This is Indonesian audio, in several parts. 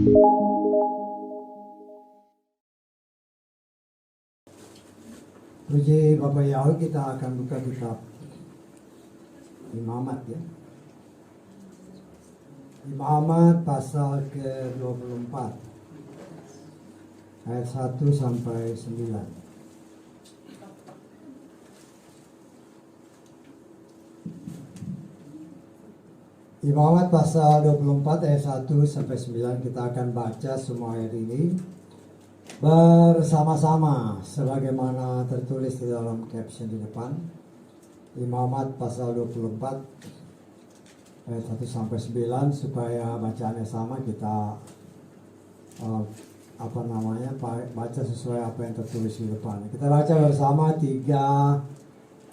Puji Bapak Yahweh, kita akan buka kitab Imamat ya. Imamat pasal ke-24 ayat 1 sampai 9. Imamat pasal 24 ayat 1 sampai 9, kita akan baca semua ayat ini bersama-sama sebagaimana tertulis di dalam caption di depan. Imamat pasal 24 ayat 1 sampai 9, supaya bacaannya sama, kita baca sesuai apa yang tertulis di depan. Kita baca bersama 3,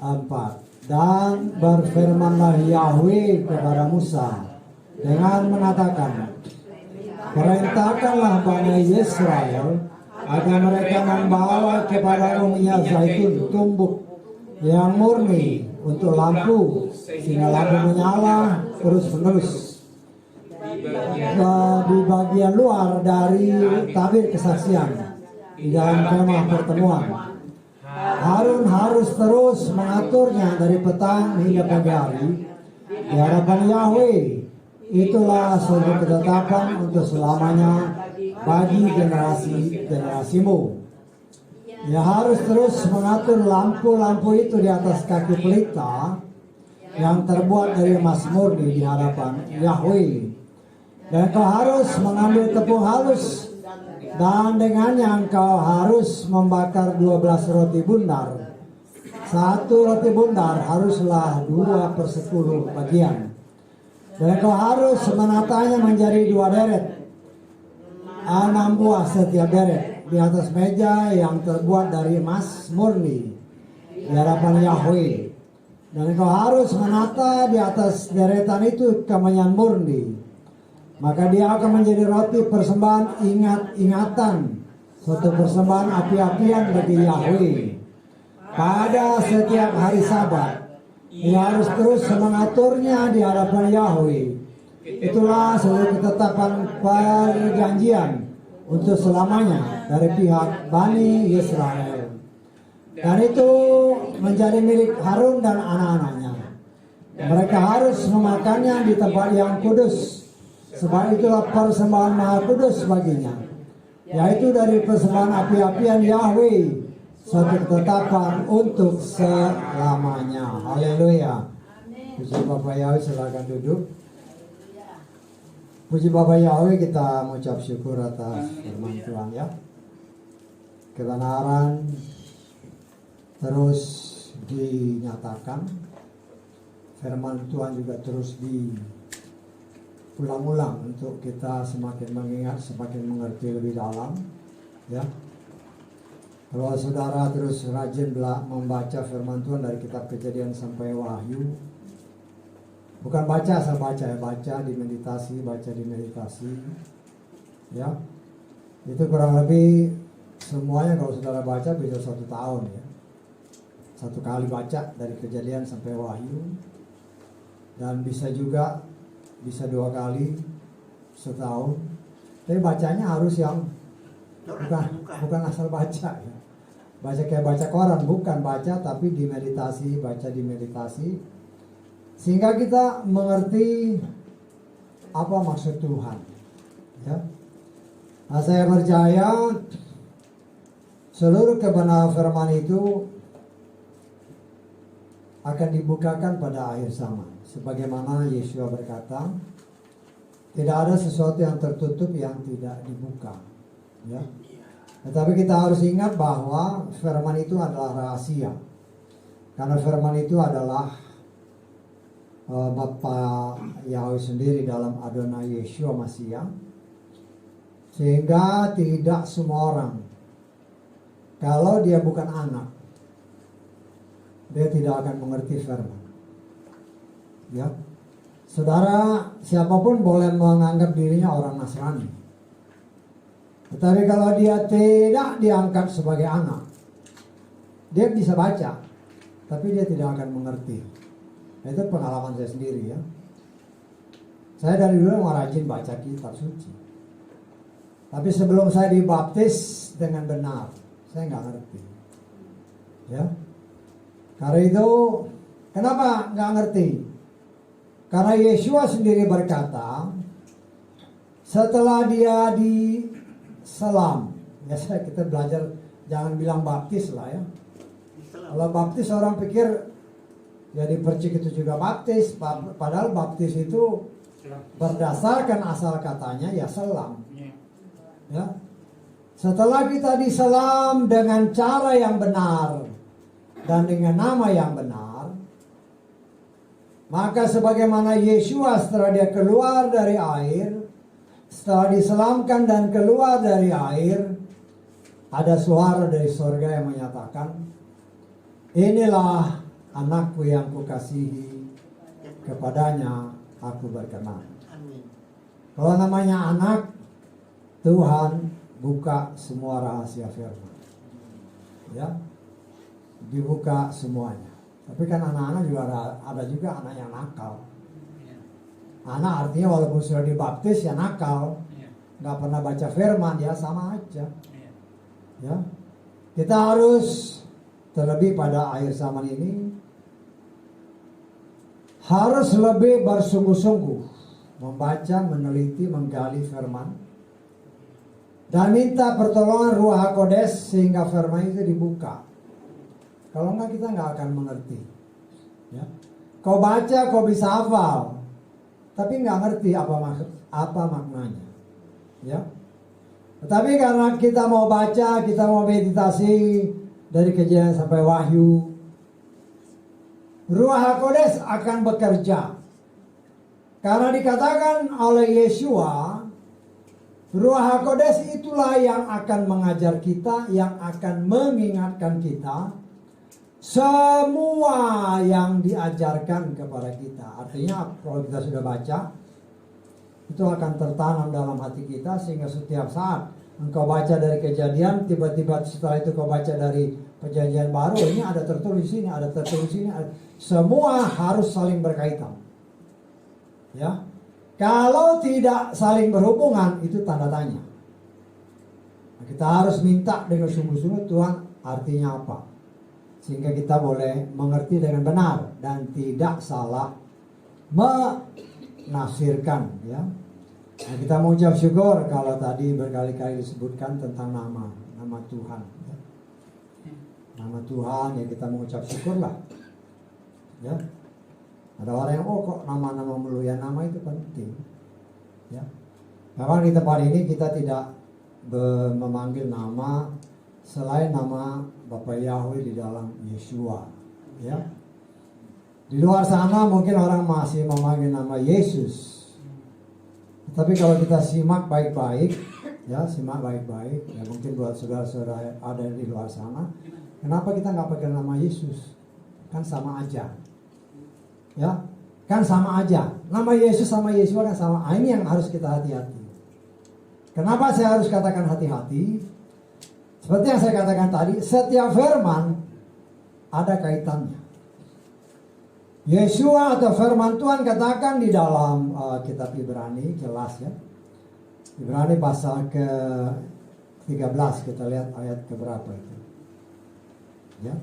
4. Dan berfirmanlah Yahweh kepada Musa dengan mengatakan, perintahkanlah Bani Israel agar mereka membawa kepada minyak zaitun tumbuk yang murni untuk lampu, sehingga lampu menyala terus-menerus di bagian luar dari tabir kesaksian di dalam kemah pertemuan. Harun harus terus mengaturnya dari petang hingga pagi hari di hadapan Yahweh. Itulah suatu ketetapan untuk selamanya bagi generasi-generasimu. Ya, harus terus mengatur lampu-lampu itu di atas kaki pelita yang terbuat dari emas murni di hadapan Yahweh. Dan kau harus mengambil tepung halus, dan dengannya engkau harus membakar 12 roti bundar. Satu roti bundar haruslah 2/10 bagian. Dan kau harus menatanya menjadi 2 deret, 6 buah setiap deret, di atas meja yang terbuat dari emas murni di hadapan Yahweh. Dan kau harus menata di atas deretan itu kemenyan murni. Maka dia akan menjadi roti persembahan ingat-ingatan, suatu persembahan api-apian bagi Yahweh. Pada setiap hari Sabat ia harus terus mengaturnya di hadapan Yahweh. Itulah seluruh ketetapan perjanjian untuk selamanya dari pihak Bani Israel. Dan itu menjadi milik Harun dan anak-anaknya. Mereka harus memakannya di tempat yang kudus, sebab itulah persembahan maha kudus baginya, yaitu dari persembahan api-apian Yahweh, suatu ketetapan untuk selamanya. Haleluya. Puji Bapak Yahweh, silakan duduk. Puji Bapak Yahweh, kita mengucap syukur atas firman Tuhan ya. Kebenaran terus dinyatakan, firman Tuhan juga terus diulang-ulang untuk kita semakin mengingat, semakin mengerti lebih dalam ya. Kalau saudara terus rajin membaca firman Tuhan dari kitab Kejadian sampai Wahyu, bukan baca asal baca ya, baca dimeditasi ya, itu kurang lebih semuanya kalau saudara baca bisa 1 tahun ya, 1 kali baca dari Kejadian sampai Wahyu. Dan bisa 2 kali setahun. Tapi bacanya harus yang bukan asal baca ya. Baca kayak baca koran, bukan baca tapi dimeditasi, baca dimeditasi, sehingga kita mengerti apa maksud Tuhan ya. Nah, saya percaya seluruh kebenaran firman itu akan dibukakan pada akhir zaman. Sebagaimana Yesua berkata, tidak ada sesuatu yang tertutup yang tidak dibuka ya. Tetapi kita harus ingat bahwa firman itu adalah rahasia, karena firman itu adalah Bapa Yahweh sendiri dalam Adonai Yeshua Mashiach, sehingga tidak semua orang, kalau dia bukan anak, dia tidak akan mengerti firman ya. Saudara, siapapun boleh menganggap dirinya orang Nasrani, tetapi kalau dia tidak diangkat sebagai anak, dia bisa baca, tapi dia tidak akan mengerti. Itu pengalaman saya sendiri ya. Saya dari dulu mau rajin baca kitab suci, Tapi sebelum saya dibaptis dengan benar, saya nggak ngerti. Ya, karena itu kenapa nggak ngerti? Karena Yesua sendiri berkata, setelah dia diselam, ya kita belajar jangan bilang baptis lah ya. Kalau baptis orang pikir ya dipercik itu juga baptis, padahal baptis itu berdasarkan asal katanya ya selam. Ya. Setelah kita diselam dengan cara yang benar dan dengan nama yang benar, maka sebagaimana Yesua setelah dia keluar dari air, setelah diselamkan dan keluar dari air, ada suara dari surga yang menyatakan, inilah anakku yang kukasihi, kepadanya aku berkenan. Kalau namanya anak, Tuhan buka semua rahasia firman. Ya, dibuka semuanya. Tapi kan anak-anak juga ada juga anak yang nakal. Anak artinya walaupun sudah dibaptis ya nakal, nggak pernah baca firman ya sama aja. Ya, kita harus terlebih pada akhir zaman ini harus lebih bersungguh-sungguh membaca, meneliti, menggali firman dan minta pertolongan Ruh HaKodes sehingga firman itu dibuka. Kalau enggak kita nggak akan mengerti. Ya. Kau baca, kau bisa hafal, tapi nggak ngerti apa maknanya. Ya. Tetapi karena kita mau baca, kita mau meditasi dari Kejadian sampai Wahyu, Ruh HaKodes akan bekerja. Karena dikatakan oleh Yesua, Ruh HaKodes itulah yang akan mengajar kita, yang akan mengingatkan kita semua yang diajarkan kepada kita. Artinya kalau kita sudah baca, itu akan tertanam dalam hati kita sehingga setiap saat engkau baca dari Kejadian, tiba-tiba setelah itu kau baca dari Perjanjian Baru, ini ada tertulis sini, ada tertulis sini, semua harus saling berkaitan. Ya, kalau tidak saling berhubungan itu tanda tanya. Nah, kita harus minta dengan sungguh-sungguh Tuhan artinya apa, sehingga kita boleh mengerti dengan benar dan tidak salah menafsirkan. Ya, nah, kita mengucap syukur kalau tadi berkali-kali disebutkan tentang nama Tuhan. Ya. Nama Tuhan ya kita mengucap syukurlah. Ya. Ada orang yang kok nama-nama melulu, ya nama itu penting. Ya. Memang di tempat ini kita tidak memanggil nama selain nama Bapa Yahweh di dalam Yesua. Ya. Di luar sana mungkin orang masih memanggil nama Yesus. Tapi kalau kita simak baik-baik, ya simak baik-baik, ya mungkin buat saudara-saudara ada di luar sana, kenapa kita nggak pakai nama Yesus? Kan sama aja. Ya, kan sama aja. Nama Yesus sama Yesua kan sama. Ini yang harus kita hati-hati. Kenapa saya harus katakan hati-hati? Seperti yang saya katakan tadi, setiap firman ada kaitannya. Yesua atau firman Tuhan katakan di dalam kitab Ibrani, jelas ya. Ibrani pasal ke-13, kita lihat ayat keberapa itu. Ya.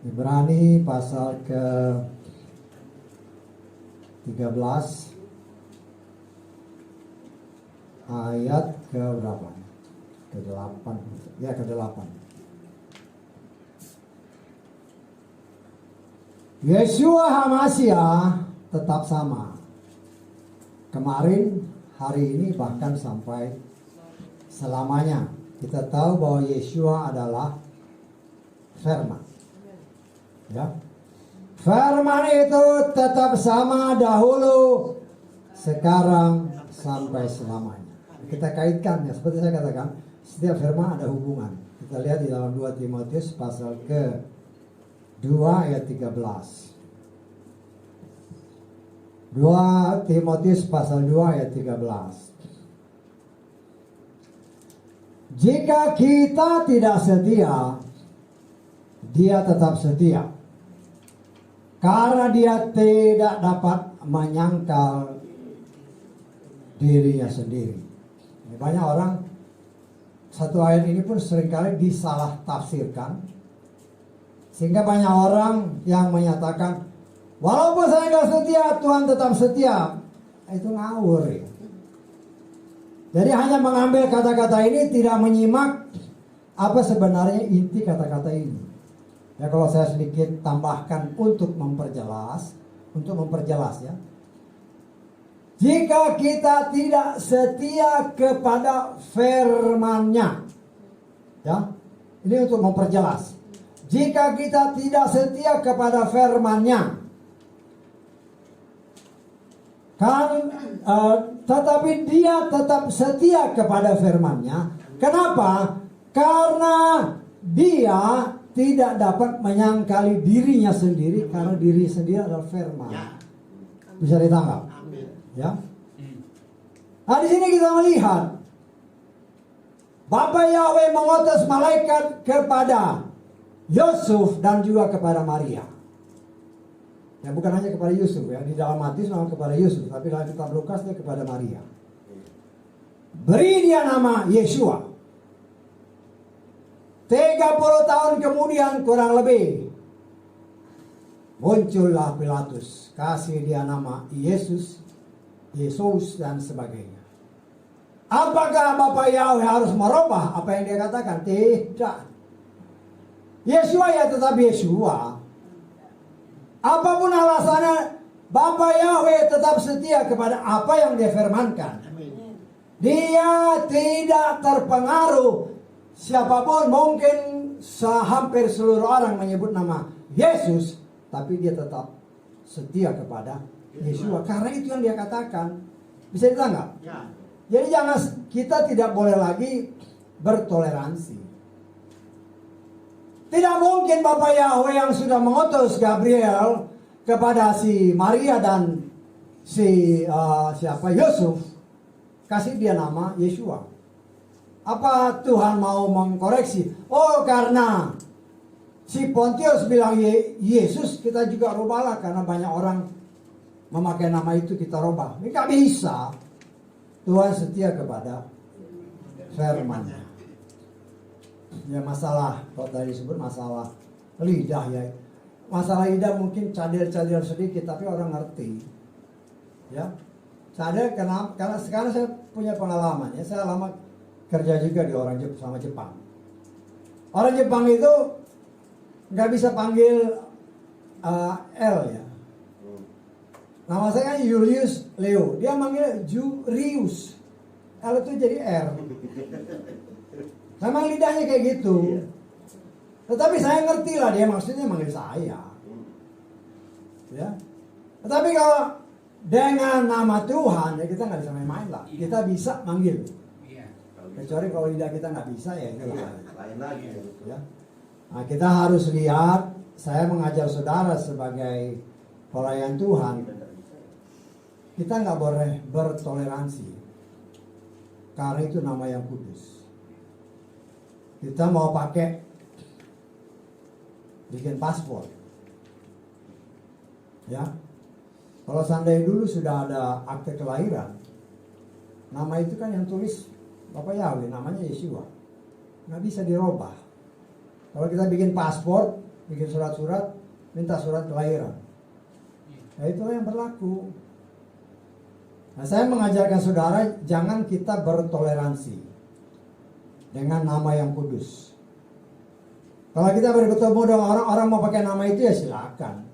Ibrani pasal ke-13 ayat ke berapa? Ke-8. Ya, ke-8. Yesua HaMasiah tetap sama. Kemarin, hari ini, bahkan sampai selamanya. Kita tahu bahwa Yesua adalah firman. Ya. Firman itu tetap sama dahulu, sekarang, sampai selamanya. Kita kaitkan ya, seperti saya katakan, setiap firman ada hubungan. Kita lihat di dalam 2 Timotius pasal ke-2 ayat 13. 2 Timotius pasal 2 ayat 13. Jika kita tidak setia, dia tetap setia. Karena dia tidak dapat menyangkal dirinya sendiri. Banyak orang, satu ayat ini pun seringkali disalah tafsirkan, sehingga banyak orang yang menyatakan, walaupun saya nggak setia, Tuhan tetap setia. Itu ngawur ya. Jadi hanya mengambil kata-kata ini, tidak menyimak apa sebenarnya inti kata-kata ini. Ya, kalau saya sedikit tambahkan untuk memperjelas ya. Jika kita tidak setia kepada firman-Nya, ya, ini untuk memperjelas. Jika kita tidak setia kepada firman-Nya, tetapi dia tetap setia kepada firman-Nya. Kenapa? Karena dia tidak dapat menyangkali dirinya sendiri, karena diri sendiri adalah firman. Bisa ditangkap? Ya. Nah, di sini kita melihat Bapa Yahweh mengutus malaikat kepada Yusuf dan juga kepada Maria. Ya, bukan hanya kepada Yusuf ya, di dalam Matius nama kepada Yusuf, tapi dalam kitab Lukas dia kepada Maria. Beri dia nama Yeshua. 30 tahun kemudian kurang lebih muncullah Pilatus, kasih dia nama Yesus dan sebagainya. Apakah Bapak Yahweh harus merubah apa yang dia katakan? Tidak. Yeshua ya tetap Yeshua. Apapun alasannya, Bapak Yahweh tetap setia kepada apa yang dia firmankan. Dia tidak terpengaruh. Siapapun, mungkin hampir seluruh orang menyebut nama Yesus, tapi dia tetap setia kepada Yeshua. Karena itu yang dia katakan. Bisa ditangkap? Ya. Jadi kita tidak boleh lagi bertoleransi. Tidak mungkin Bapak Yahweh yang sudah mengutus Gabriel kepada si Maria dan si Yusuf, kasih dia nama Yeshua. Apa Tuhan mau mengkoreksi? Oh, karena si Pontius bilang Yesus, kita juga rubahlah karena banyak orang memakai nama itu, kita rubah. Ini gak bisa. Tuhan setia kepada firman-Nya. Ya, masalah, kalau tadi disebut masalah lidah ya. Masalah lidah mungkin cadel-cadel sedikit, tapi orang ngerti. Ya, cadel karena sekarang saya punya pengalaman ya. Saya lama kerja juga di sama Jepang. Orang Jepang itu nggak bisa panggil L ya. Nama saya kan Julius Leo. Dia manggil Jurius. L itu jadi R. Memang lidahnya kayak gitu. Tetapi saya ngerti lah dia maksudnya manggil saya. Ya. Tetapi kalau dengan nama Tuhan ya kita nggak bisa main-main lah. Kita bisa manggil. Kecuali kalau lidah kita nggak bisa ya itu lain lagi. Ya. Nah, kita harus lihat. Saya mengajar saudara sebagai pelayan Tuhan. Kita nggak boleh bertoleransi. Karena itu nama yang kudus. Kita mau pakai bikin paspor. Ya. Kalau seandainya dulu sudah ada akte kelahiran, nama itu kan yang tulis Bapak Yahweh, namanya Yeshua. Nggak bisa dirubah. Kalau kita bikin paspor, bikin surat-surat, minta surat kelahiran. Nah, itulah yang berlaku. Nah, saya mengajarkan saudara, jangan kita bertoleransi dengan nama yang kudus. Kalau kita bertemu dengan orang-orang mau pakai nama itu ya silakan.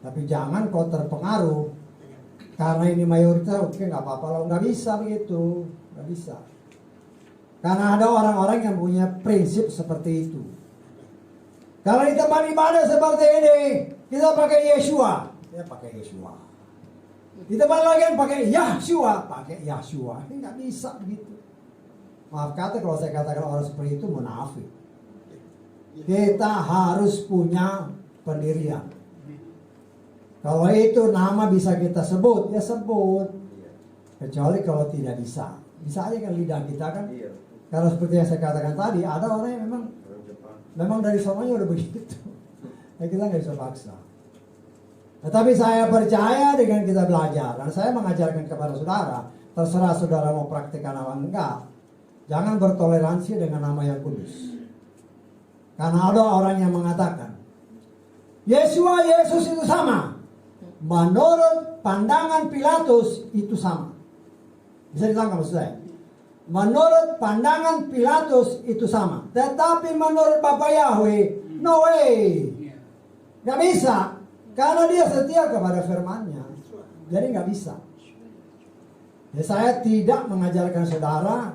Tapi jangan kau terpengaruh. Karena ini mayoritas, oke nggak apa-apa lah. Nggak bisa begitu. Nggak bisa. Karena ada orang-orang yang punya prinsip seperti itu. Kalau di tempat ibadah seperti ini, kita pakai Yeshua. Ya pakai Yeshua. Di tempat lain pakai Yahshua. Pakai Yahshua. Ini nggak bisa begitu. Maaf kata kalau saya katakan orang seperti itu munafik. Kita harus punya pendirian. Kalau itu nama bisa kita sebut, ya sebut. Kecuali kalau tidak bisa. Bisa aja kan lidah kita kan. Kalau seperti yang saya katakan tadi, ada orang yang memang dari sononya udah begitu. Ya kita nggak bisa paksa. Tetapi saya percaya dengan kita belajar. Dan saya mengajarkan kepada saudara, terserah saudara mau praktekkan apa enggak. Jangan bertoleransi dengan nama yang kudus. Karena ada orang yang mengatakan, Yesus itu sama. Menurut pandangan Pilatus itu sama. Bisa ditangkap maksud saya? Menurut pandangan Pilatus itu sama. Tetapi menurut Bapak Yahweh, no way. Gak bisa. Karena dia setia kepada firman-Nya. Jadi gak bisa. Ya, saya tidak mengajarkan saudara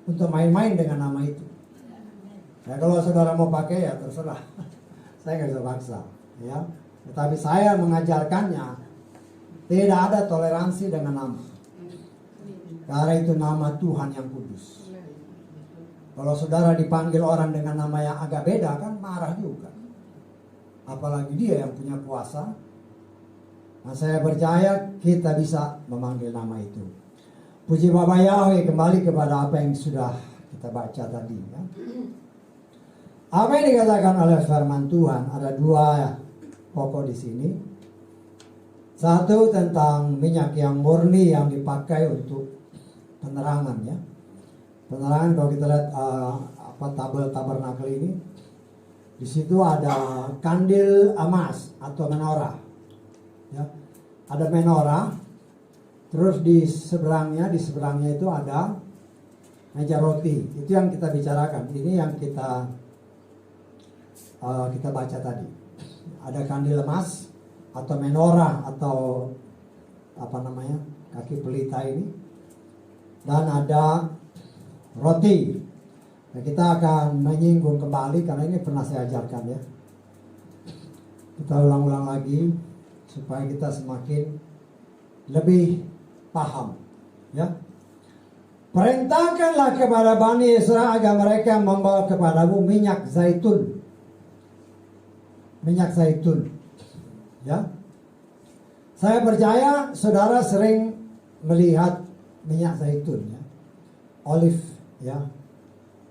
untuk main-main dengan nama itu. Ya, kalau saudara mau pakai ya terserah. Saya nggak bisa paksa, ya. Tetapi saya mengajarkannya tidak ada toleransi dengan nama. Karena itu nama Tuhan yang kudus. Kalau saudara dipanggil orang dengan nama yang agak beda kan marah juga. Apalagi dia yang punya kuasa. Nah, saya percaya kita bisa memanggil nama itu. Puji Bapak Yahweh, kembali kepada apa yang sudah kita baca tadi, ya. Apa yang dikatakan oleh firman Tuhan, ada dua pokok di sini. Satu tentang minyak yang murni yang dipakai untuk penerangan, ya. Penerangan kalau kita lihat tabel tabernakel ini, di situ ada kandil emas atau menorah, ya. Ada menorah, terus di seberangnya itu ada meja roti. Itu yang kita bicarakan. Ini yang kita baca tadi. Ada kandil emas atau menorah atau kaki pelita ini, dan ada roti. Nah, kita akan menyinggung kembali karena ini pernah saya ajarkan, ya. Kita ulang-ulang lagi supaya kita semakin lebih paham, ya. Perintahkanlah kepada Bani Israel agar mereka membawa kepadamu minyak zaitun. Minyak zaitun, ya. Saya percaya saudara sering melihat minyak zaitun, ya. Olive, ya.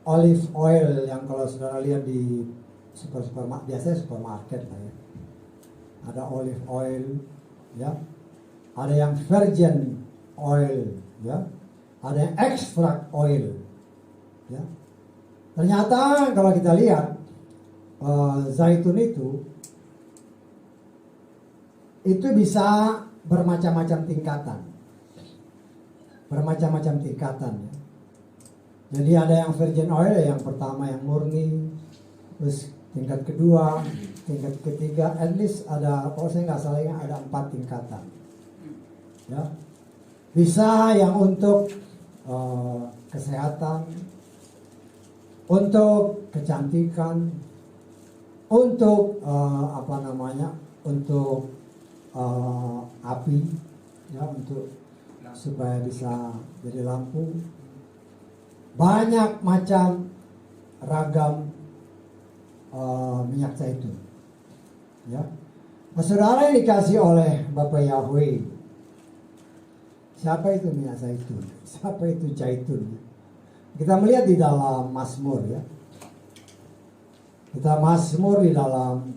Olive oil yang kalau saudara lihat di supermarket, biasanya supermarket lah, ya. Ada olive oil, ya. Ada yang virgin oil, ya. Ada yang extract oil, ya. Ternyata kalau kita lihat zaitun itu bisa bermacam-macam tingkatan. Bermacam-macam tingkatan, ya. Jadi ada yang virgin oil, yang pertama yang murni, terus tingkat kedua, tingkat ketiga, at least ada, kalau saya nggak salah ada 4 tingkatan, ya. Bisa yang untuk kesehatan, untuk kecantikan, untuk untuk api, ya, untuk supaya bisa jadi lampu. Banyak macam ragam minyak zaitun, ya. Nah, saudara yang dikasih oleh Bapak Yahweh, siapa itu minyak zaitun? Siapa itu zaitun? Kita melihat di dalam Mazmur, ya. Kita Mazmur di dalam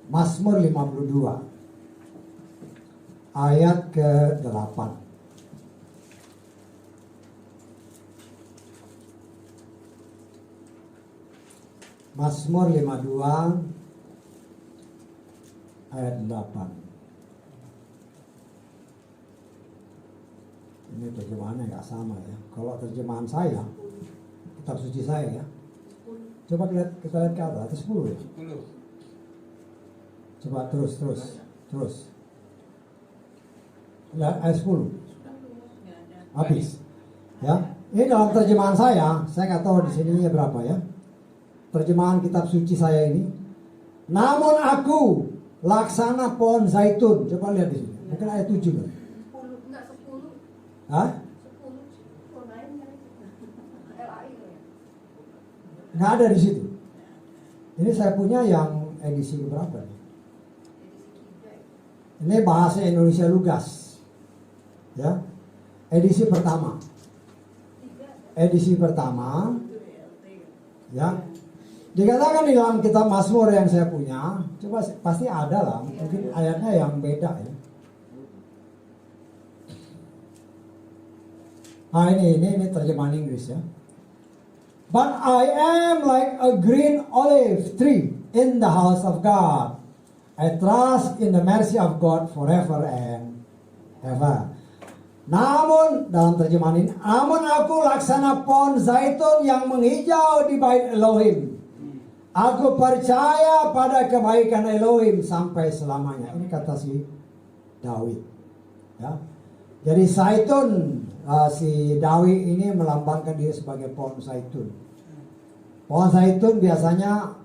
Mazmur 52 ayat ke-8. Mazmur 52 ayat 8. Ini terjemahannya nggak sama, ya. Kalau terjemahan saya, kitab suci saya, ya. Coba kita lihat ke atas, 10, ya. Coba terus. Lihat ayat 10. Habis. Ya. Ini dalam terjemahan saya nggak tahu di sininya berapa, ya. Terjemahan kitab suci saya ini. Namun aku laksana pohon zaitun. Coba lihat di sini. Mungkin ayat 7, kan? 10. Hah? 10. Nggak ada di situ. Ini saya punya yang edisi berapa nih? Ini bahasa Indonesia Lugas, ya. Edisi pertama, ya. Dikatakan di dalam kitab Mazmur yang saya punya, coba pasti ada lah, mungkin ayatnya yang beda, ya. Ini terjemahan Inggris ya. But I am like a green olive tree in the house of God. I trust in the mercy of God forever and ever. Namun, dalam terjemahan ini, namun aku laksana pohon zaitun yang menghijau di bait Elohim. Aku percaya pada kebaikan Elohim sampai selamanya. Ini kata si Daud. Ya. Jadi zaitun, si Daud ini melambangkan dia sebagai pohon zaitun. Pohon zaitun biasanya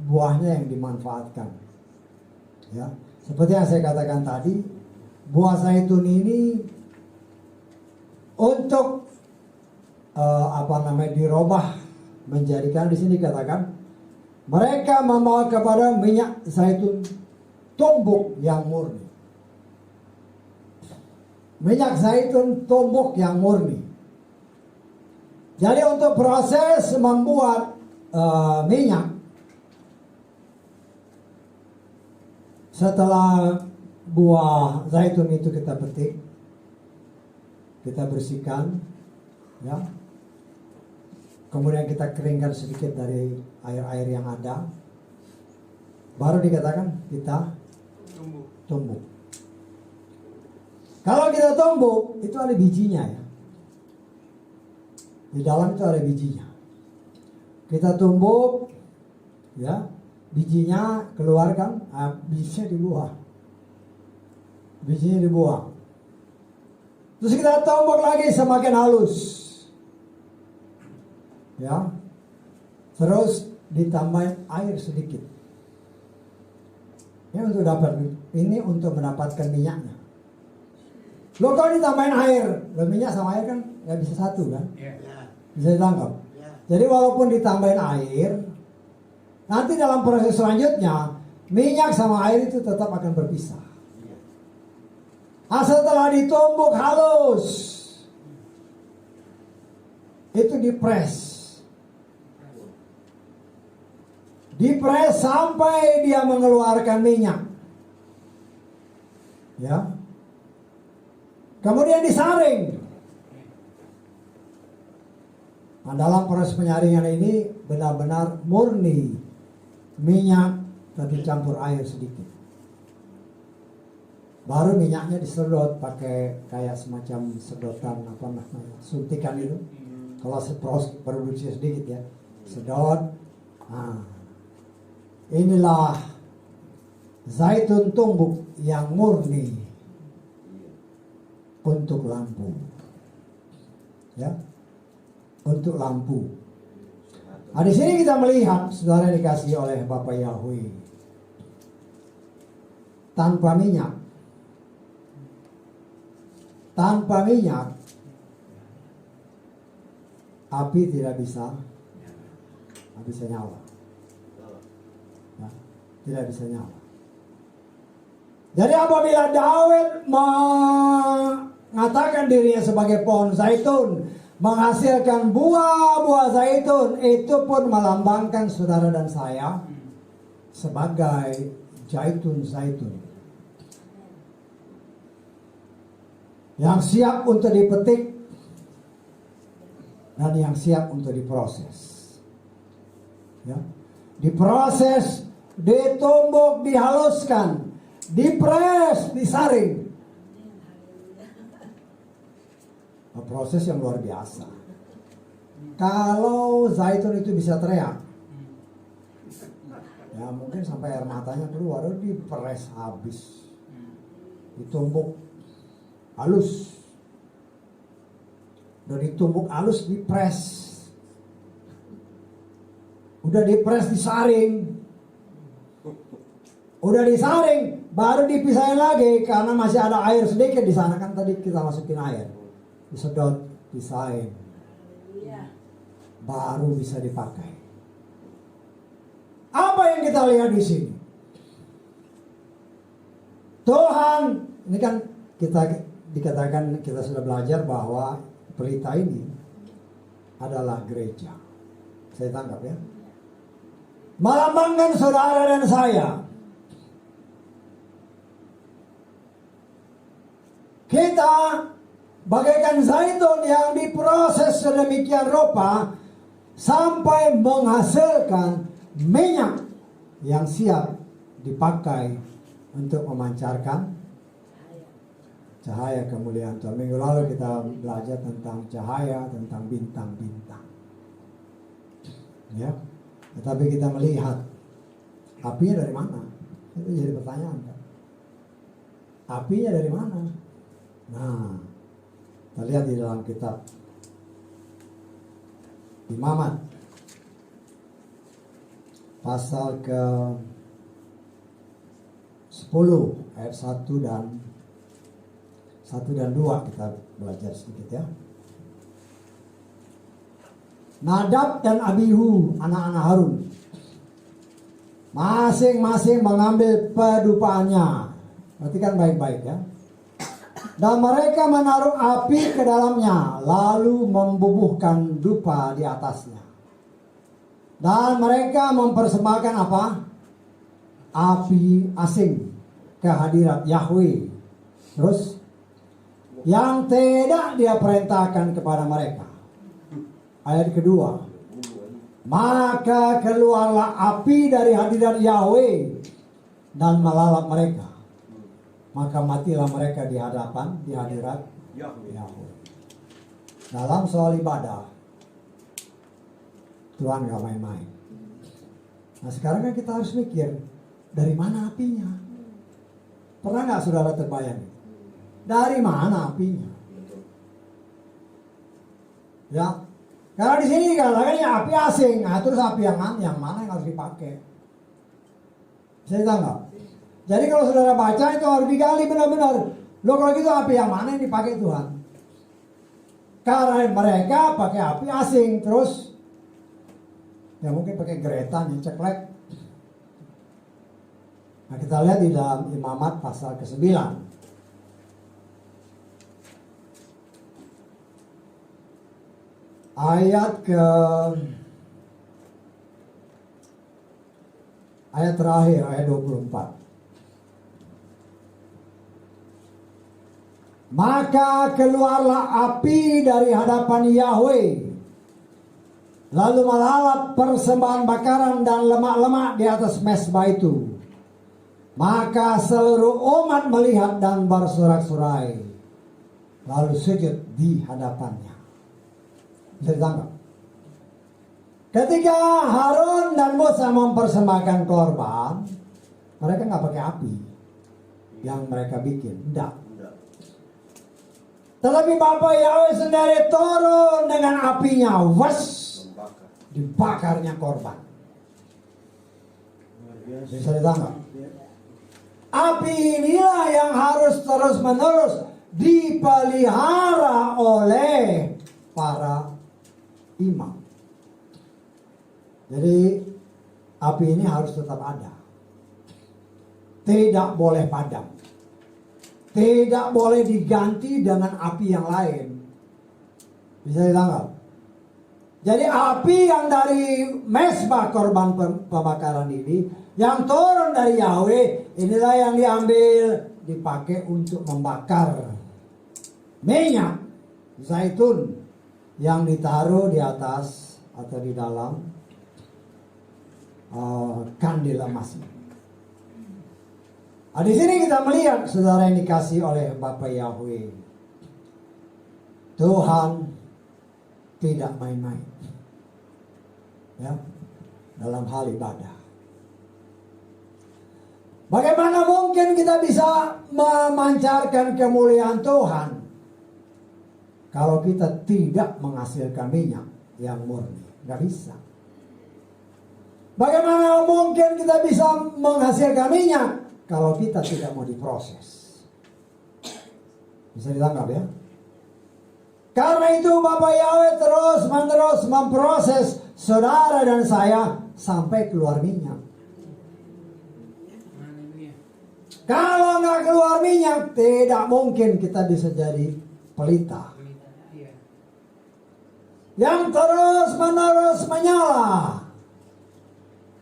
buahnya yang dimanfaatkan. Ya, seperti yang saya katakan tadi, buah zaitun ini untuk dirubah menjadikan, di sini dikatakan mereka membawa kepada minyak zaitun tumbuk yang murni. Minyak zaitun tumbuk yang murni. Jadi untuk proses membuat minyak, setelah buah zaitun itu kita petik, kita bersihkan, ya. Kemudian kita keringkan sedikit dari air-air yang ada, baru dikatakan kita tumbuk. Kalau kita tumbuk, itu ada bijinya ya. Di dalam itu ada bijinya. Kita tumbuk, ya, bijinya keluarkan, bijinya dibuang. Bijinya dibuang. Terus kita tumbuk lagi semakin halus. Ya. Terus ditambahin air sedikit. Ini untuk mendapatkan minyaknya. Lo kalau ditambahin air, lo minyak sama air kan nggak bisa satu kan? Bisa ditangkap. Jadi walaupun ditambahin air, nanti dalam proses selanjutnya minyak sama air itu tetap akan berpisah. Setelah ditumbuk halus, itu dipres sampai dia mengeluarkan minyak, ya. Kemudian disaring. Nah, dalam proses penyaringan ini benar-benar murni minyak tapi campur air sedikit. Baru minyaknya disedot pakai kayak semacam sedotan suntikan itu. Kalau produksi sedikit ya, sedot. Nah, inilah zaitun tumbuk yang murni untuk lampu, ya, untuk lampu. Nah, di sini kita melihat saudara dikasih oleh Bapak Yahweh tanpa minyak. Tanpa minyak, api tidak bisa nyala. Ya, tidak bisa nyala. Jadi apabila Daud mengatakan dirinya sebagai pohon zaitun, menghasilkan buah-buah zaitun, itu pun melambangkan saudara dan saya sebagai zaitun. Yang siap untuk dipetik dan yang siap untuk diproses. Ya. Diproses, ditumbuk, dihaluskan, dipres, disaring. Proses yang luar biasa. Kalau zaitun itu bisa teriak, ya mungkin sampai air matanya keluar, dipres habis, ditumbuk halus, udah ditumbuk halus, dipres, udah dipres, disaring, udah disaring, baru dipisahin lagi karena masih ada air sedikit di sana kan, tadi kita masukin air, disedot, pisahin, baru bisa dipakai. Apa yang kita lihat di sini? Tuhan, ini kan dikatakan, kita sudah belajar bahwa pelita ini adalah gereja. Saya tangkap ya. Melambangkan saudara dan saya. Kita bagaikan zaitun yang diproses sedemikian rupa sampai menghasilkan minyak yang siap dipakai untuk memancarkan cahaya kemuliaan Tuhan. Minggu lalu kita belajar tentang cahaya, tentang bintang-bintang. Ya, tetapi kita melihat apinya dari mana? Itu jadi pertanyaan kan? Apinya dari mana? Nah, kita lihat di dalam kitab Imamat pasal ke 10 ayat 1 dan 2 kita belajar sedikit ya. Nadab dan Abihu, anak-anak Harun, masing-masing mengambil pedupaannya. Perhatikan baik-baik ya. Dan mereka menaruh api ke dalamnya, lalu membubuhkan dupa di atasnya. Dan mereka mempersembahkan apa? Api asing ke hadirat Yahweh. Terus, yang tidak dia perintahkan kepada mereka. Ayat kedua, maka keluarlah api dari hadirat Yahweh dan melalap mereka. Maka matilah mereka di hadirat Yahweh. Dalam soal ibadah, Tuhan gak main-main. Nah sekarang kan kita harus mikir, dari mana apinya? Pernah gak saudara terbayang? Dari mana apinya? Ya, karena di sini dikatakan ya api asing. Nah, terus api yang mana yang harus dipakai? Bisa ditangkap? Jadi kalau saudara baca itu harus digali benar-benar. Loh kalau gitu api yang mana yang dipakai Tuhan? Karena mereka pakai api asing. Terus ya mungkin pakai geretan yang ceklek. Nah kita lihat di dalam Imamat pasal ke-9. Ayat terakhir, ayat 24. Maka keluarlah api dari hadapan Yahweh, lalu melalap persembahan bakaran dan lemak-lemak di atas mezbah itu. Maka seluruh umat melihat dan bersorak-sorai, lalu sujud di hadapannya. Bisa ditangkap? Ketika Harun dan Musa mempersembahkan korban, mereka nggak pakai api yang mereka bikin, enggak. Tetapi Bapa Yahweh sendiri turun dengan apinya, dibakarnya korban. Bisa ditangkap? Api inilah yang harus terus-menerus dipelihara oleh para imam. Jadi api ini harus tetap ada. Tidak boleh padam. Tidak boleh diganti dengan api yang lain. Bisa ditangkap? Jadi api yang dari mezbah korban pembakaran ini, yang turun dari Yahweh, inilah yang diambil, dipakai untuk membakar minyak zaitun yang ditaruh di atas atau di dalam kandil emas. Nah, di sini kita melihat saudara yang dikasih oleh Bapa Yahweh, Tuhan tidak main-main ya dalam hal ibadah. Bagaimana mungkin kita bisa memancarkan kemuliaan Tuhan kalau kita tidak menghasilkan minyak yang murni? Gak bisa. Bagaimana mungkin kita bisa menghasilkan minyak kalau kita tidak mau diproses? Bisa ditangkap ya? Karena itu Bapak Yahweh terus-menerus memproses saudara dan saya sampai keluar minyak. Kalau nggak keluar minyak, tidak mungkin kita bisa jadi pelita yang terus-menerus menyala,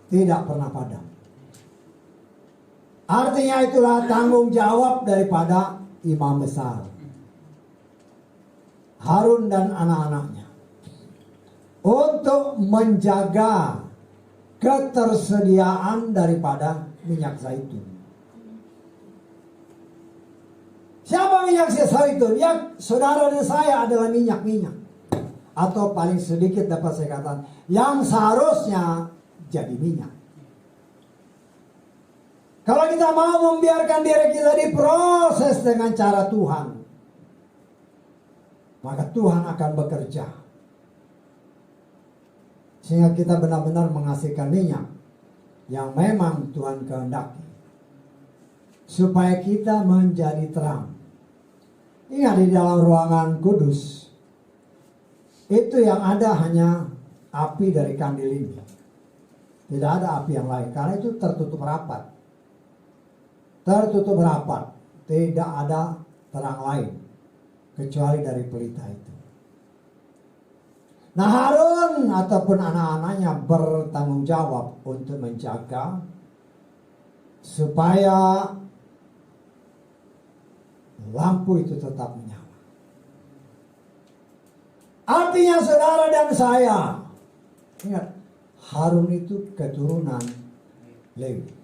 tidak pernah padam. Artinya itulah tanggung jawab daripada imam besar. Harun dan anak-anaknya untuk menjaga ketersediaan daripada minyak zaitun. Siapa minyak zaitun? Ya, saudara dan saya adalah minyak-minyak. Atau paling sedikit dapat saya katakan, yang seharusnya jadi minyak. Kalau kita mau membiarkan diri kita diproses dengan cara Tuhan, maka Tuhan akan bekerja. Sehingga kita benar-benar menghasilkan minyak yang memang Tuhan kehendaki. Supaya kita menjadi terang. Ingat, di dalam ruangan kudus, itu yang ada hanya api dari kandil ini. Tidak ada api yang lain, karena itu tertutup rapat. Tertutup rapat, tidak ada terang lain kecuali dari pelita itu. Nah, Harun ataupun anak-anaknya bertanggung jawab untuk menjaga supaya lampu itu tetap menyala. Artinya saudara dan saya, ingat, Harun itu keturunan Lewi.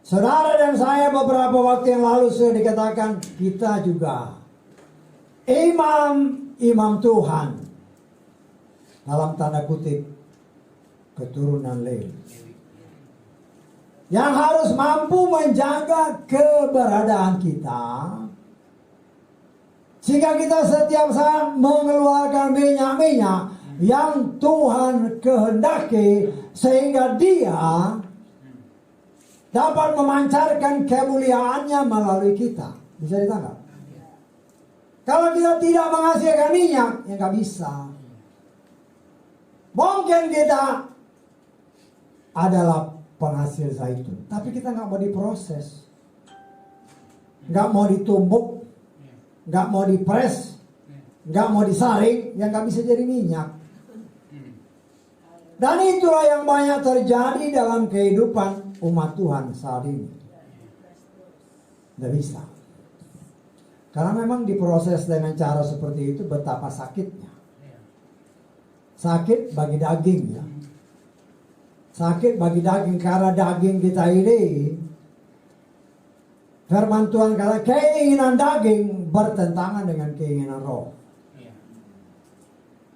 Saudara dan saya beberapa waktu yang lalu sudah dikatakan kita juga imam Tuhan, dalam tanda kutip keturunan Lewi, yang harus mampu menjaga keberadaan kita, sehingga kita setiap saat mengeluarkan minyak-minyak yang Tuhan kehendaki, sehingga Dia dapat memancarkan kemuliaannya melalui kita. Bisa ditangkap? Kalau kita tidak menghasilkan minyak, ya nggak bisa. Mungkin kita adalah penghasil zaitun, tapi kita nggak mau diproses, nggak mau ditumbuk, nggak mau dipres, nggak mau disaring, yang nggak bisa jadi minyak. Dan itulah yang banyak terjadi dalam kehidupan umat Tuhan saat ini. Tidak bisa. Karena memang diproses dengan cara seperti itu, betapa sakitnya. Sakit bagi daging, ya. Sakit bagi daging, karena daging kita ini, firman Tuhan kata keinginan daging bertentangan dengan keinginan roh.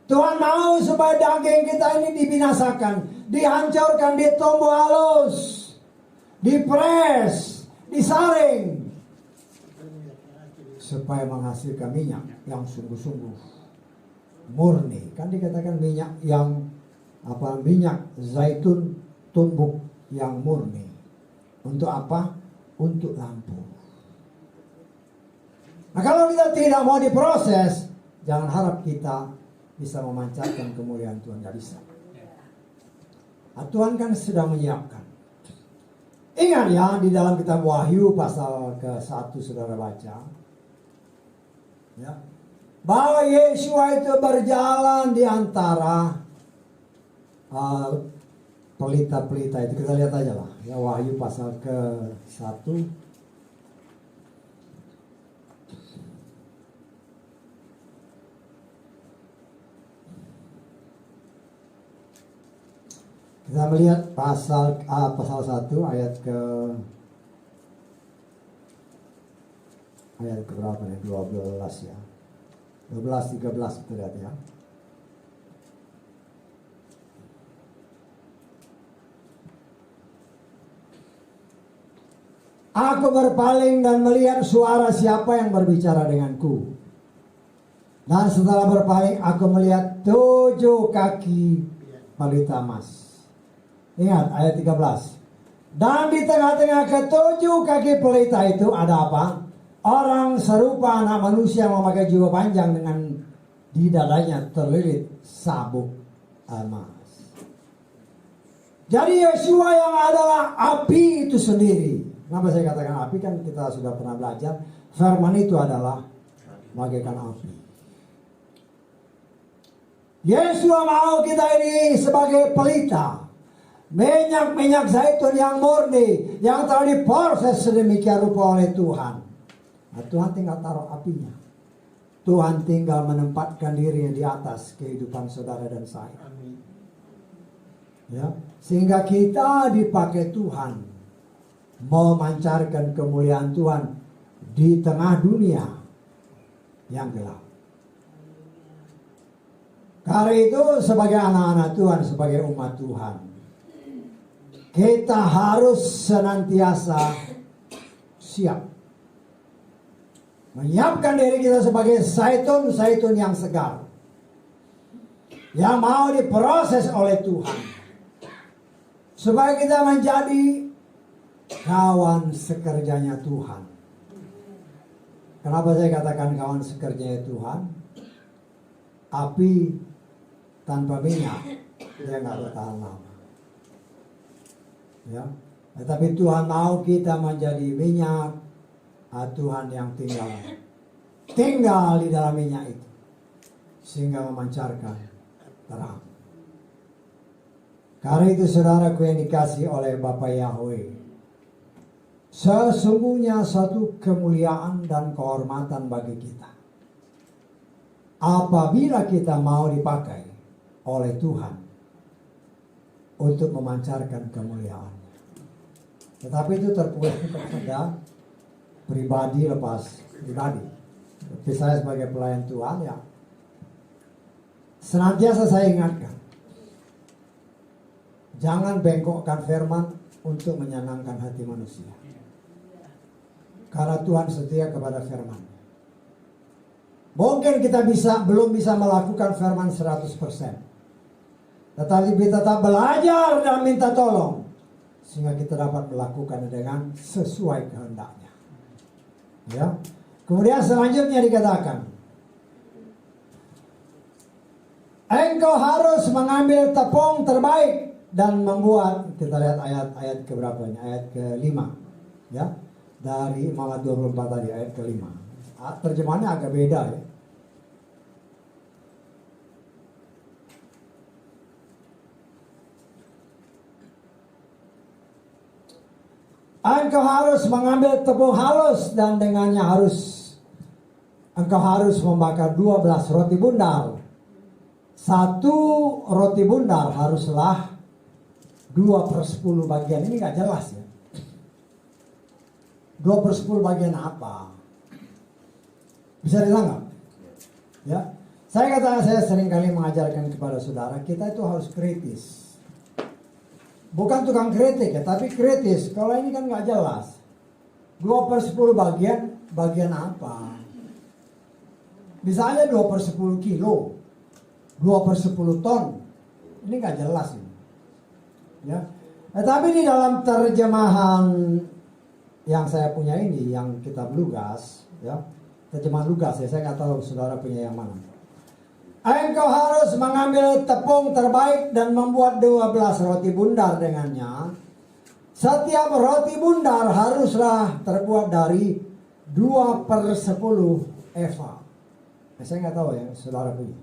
Tuhan mau supaya daging kita ini dibinasakan, dihancurkan, ditumbuk halus, dipres, disaring, supaya menghasilkan minyak yang sungguh-sungguh murni. Kan dikatakan minyak yang minyak zaitun tumbuk yang murni. Untuk apa? Untuk lampu. Nah, kalau kita tidak mau diproses, jangan harap kita bisa memancarkan kemuliaan Tuhan. Gak bisa. Nah, Tuhan kan sudah menyiapkan. Ingat ya, di dalam kitab Wahyu pasal ke-1 saudara baca, ya, bahwa Yesua itu berjalan di antara pelita-pelita itu. Kita lihat aja lah ya, Wahyu pasal ke-1. Kita melihat pasal 1 ayat ke berapa nih? 12 ya. 12, 13 kita lihat ya. Aku berpaling dan melihat suara siapa yang berbicara denganku. Dan setelah berpaling aku melihat 7 kaki pelita emas. Ingat ayat 13. Dan di tengah-tengah ke-7 kaki pelita itu ada apa? Orang serupa anak manusia memakai jubah panjang dengan di dadanya terlilit sabuk emas. Jadi Yesua yang adalah api itu sendiri. Kenapa saya katakan api? Kan kita sudah pernah belajar. Firman itu adalah bagaikan api. Yesua mau kita ini sebagai pelita. Minyak zaitun yang murni, yang telah diproses sedemikian rupa oleh Tuhan. Nah, Tuhan tinggal taruh apinya. Tuhan tinggal menempatkan dirinya di atas kehidupan saudara dan saya. Ya, sehingga kita dipakai Tuhan memancarkan kemuliaan Tuhan di tengah dunia yang gelap. Karena itu sebagai anak-anak Tuhan, sebagai umat Tuhan, kita harus senantiasa siap menyiapkan diri kita sebagai zaitun yang segar, yang mau diproses oleh Tuhan, supaya kita menjadi kawan sekerjanya Tuhan. Kenapa saya katakan kawan sekerjanya Tuhan? Api tanpa minyak dia nggak bertahan lama. Ya, tetapi Tuhan mau kita menjadi minyak, Tuhan yang tinggal di dalam minyak itu, sehingga memancarkan terang. Karena itu saudaraku yang dikasih oleh Bapa Yahweh, sesungguhnya satu kemuliaan dan kehormatan bagi kita apabila kita mau dipakai oleh Tuhan untuk memancarkan kemuliaan. Tetapi itu terpulang kepada pribadi lepas pribadi. Tapi saya sebagai pelayan Tuhan, ya senantiasa saya ingatkan, jangan bengkokkan firman untuk menyenangkan hati manusia. Karena Tuhan setia kepada firman. Mungkin kita belum bisa melakukan firman 100%. Tetapi kita tetap belajar dan minta tolong, sehingga kita dapat melakukan dengan sesuai kehendaknya. Ya. Kemudian selanjutnya dikatakan, engkau harus mengambil tepung terbaik dan membuat, kita lihat ayat keberapanya, ayat ke-5, ya, dari Imamat 24 tadi, ayat ke-5. Terjemahannya agak beda, ya. Engkau harus mengambil tepung halus dan dengannya engkau harus membakar 12 roti bundar. Satu roti bundar haruslah 2/10 bagian. Ini gak jelas, ya. 2/10 bagian apa? Bisa ditangkap? Ya. Saya sering kali mengajarkan kepada saudara, kita itu harus kritis. Bukan tukang kritik, ya, tapi kritis. Kalau ini kan nggak jelas. 2/10 bagian apa? Misalnya 2/10 kilo, 2/10 ton. Ini nggak jelas ini. Ya. Tapi di dalam terjemahan yang saya punya ini, yang kitab Lukas, ya, terjemahan Lukas, ya, saya nggak tahu saudara punya yang mana. Engkau harus mengambil tepung terbaik dan membuat 12 roti bundar dengannya. Setiap roti bundar haruslah terbuat dari 2/10 eva. Saya nggak tahu, ya, saudara punya.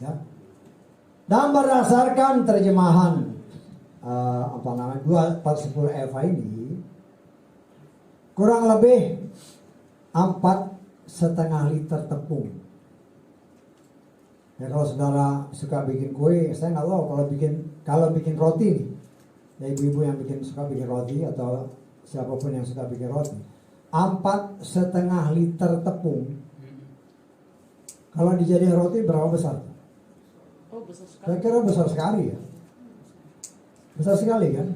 Ya. Dan berdasarkan terjemahan 2/10 eva ini, kurang lebih 4,5 liter tepung. Ya, kalau saudara suka bikin kue, saya nggak tahu kalau bikin roti nih, ya, ibu-ibu yang suka bikin roti atau siapapun yang suka bikin roti, 4,5 liter tepung. Kalau dijadikan roti berapa besar? Oh, besar sekali. Saya kira besar sekali, ya. Besar sekali, kan?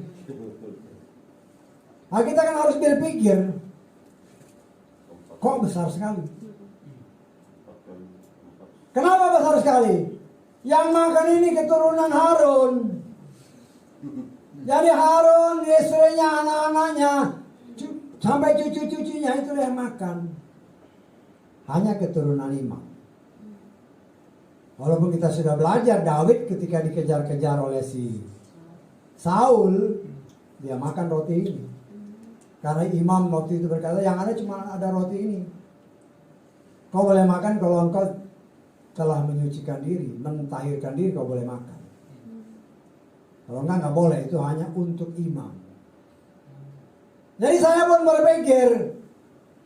Nah, kita kan harus berpikir, kok besar sekali? Kenapa besar sekali? Yang makan ini keturunan Harun. Jadi Harun, istrinya, anak-anaknya, sampai cucu-cucunya itu yang makan. Hanya keturunan Imam. Walaupun kita sudah belajar, Daud ketika dikejar-kejar oleh si Saul, dia makan roti ini. Karena Imam waktu itu berkata, yang ada cuma ada roti ini. Kau boleh makan kalau engkau telah menyucikan diri, mentahirkan diri, kau boleh makan. Kalau enggak boleh, itu hanya untuk imam. Jadi saya pun berpikir,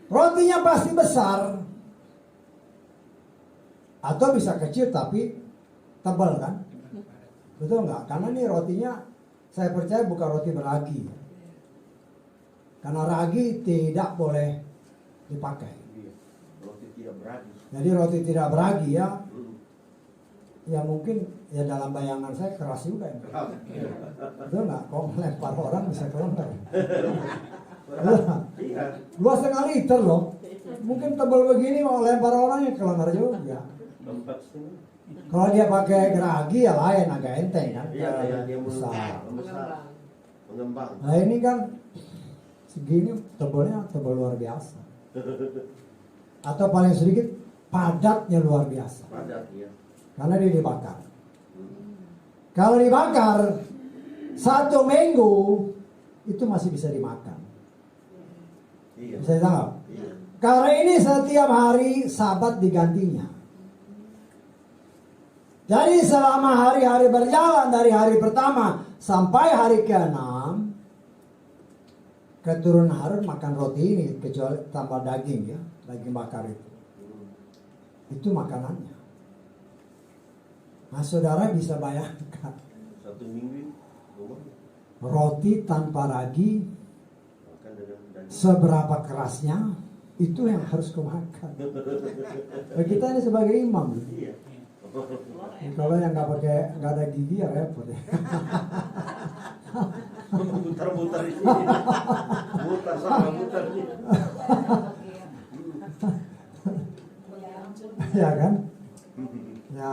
rotinya pasti besar. Atau bisa kecil tapi tebal kan? Betul nggak? Karena ini rotinya saya percaya bukan roti beragi. Karena ragi tidak boleh dipakai. Iya. Roti tidak beragi. Jadi roti tidak beragi ya, ya mungkin ya dalam bayangan saya keras juga ini. Betul nggak? Kalau melempar orang bisa kelempar. Iya. 2,5 liter loh. Mungkin tebal begini mau lempar orangnya kelempar juga. Kalau dia pakai geragi ya lain, agak enteng kan. Iya, dia Besar. membesar. Mengembang. Nah ini kan segini tebalnya tebal luar biasa. Atau paling sedikit padatnya luar biasa. Padat ya. Karena dia dibakar. Kalau dibakar 1 minggu itu masih bisa dimakan. Iya. Bisa ditangkap? Iya. Karena ini setiap hari Sabat digantinya. Jadi selama hari-hari berjalan dari hari pertama sampai hari ke-6, keturunan Harun makan roti ini kecuali tambah daging ya, daging bakar itu. Itu makanannya. Nah saudara bisa bayangkan 1 minggu rumah roti tanpa ragi makan dengan daging. seberapa kerasnya itu yang harus kau makan. Nah, kita ini sebagai imam. Iya. Kalau yang nggak ada gigi ya repot ya. Muter-muter di sini. Muter sama muter nih. Ya kan? Ya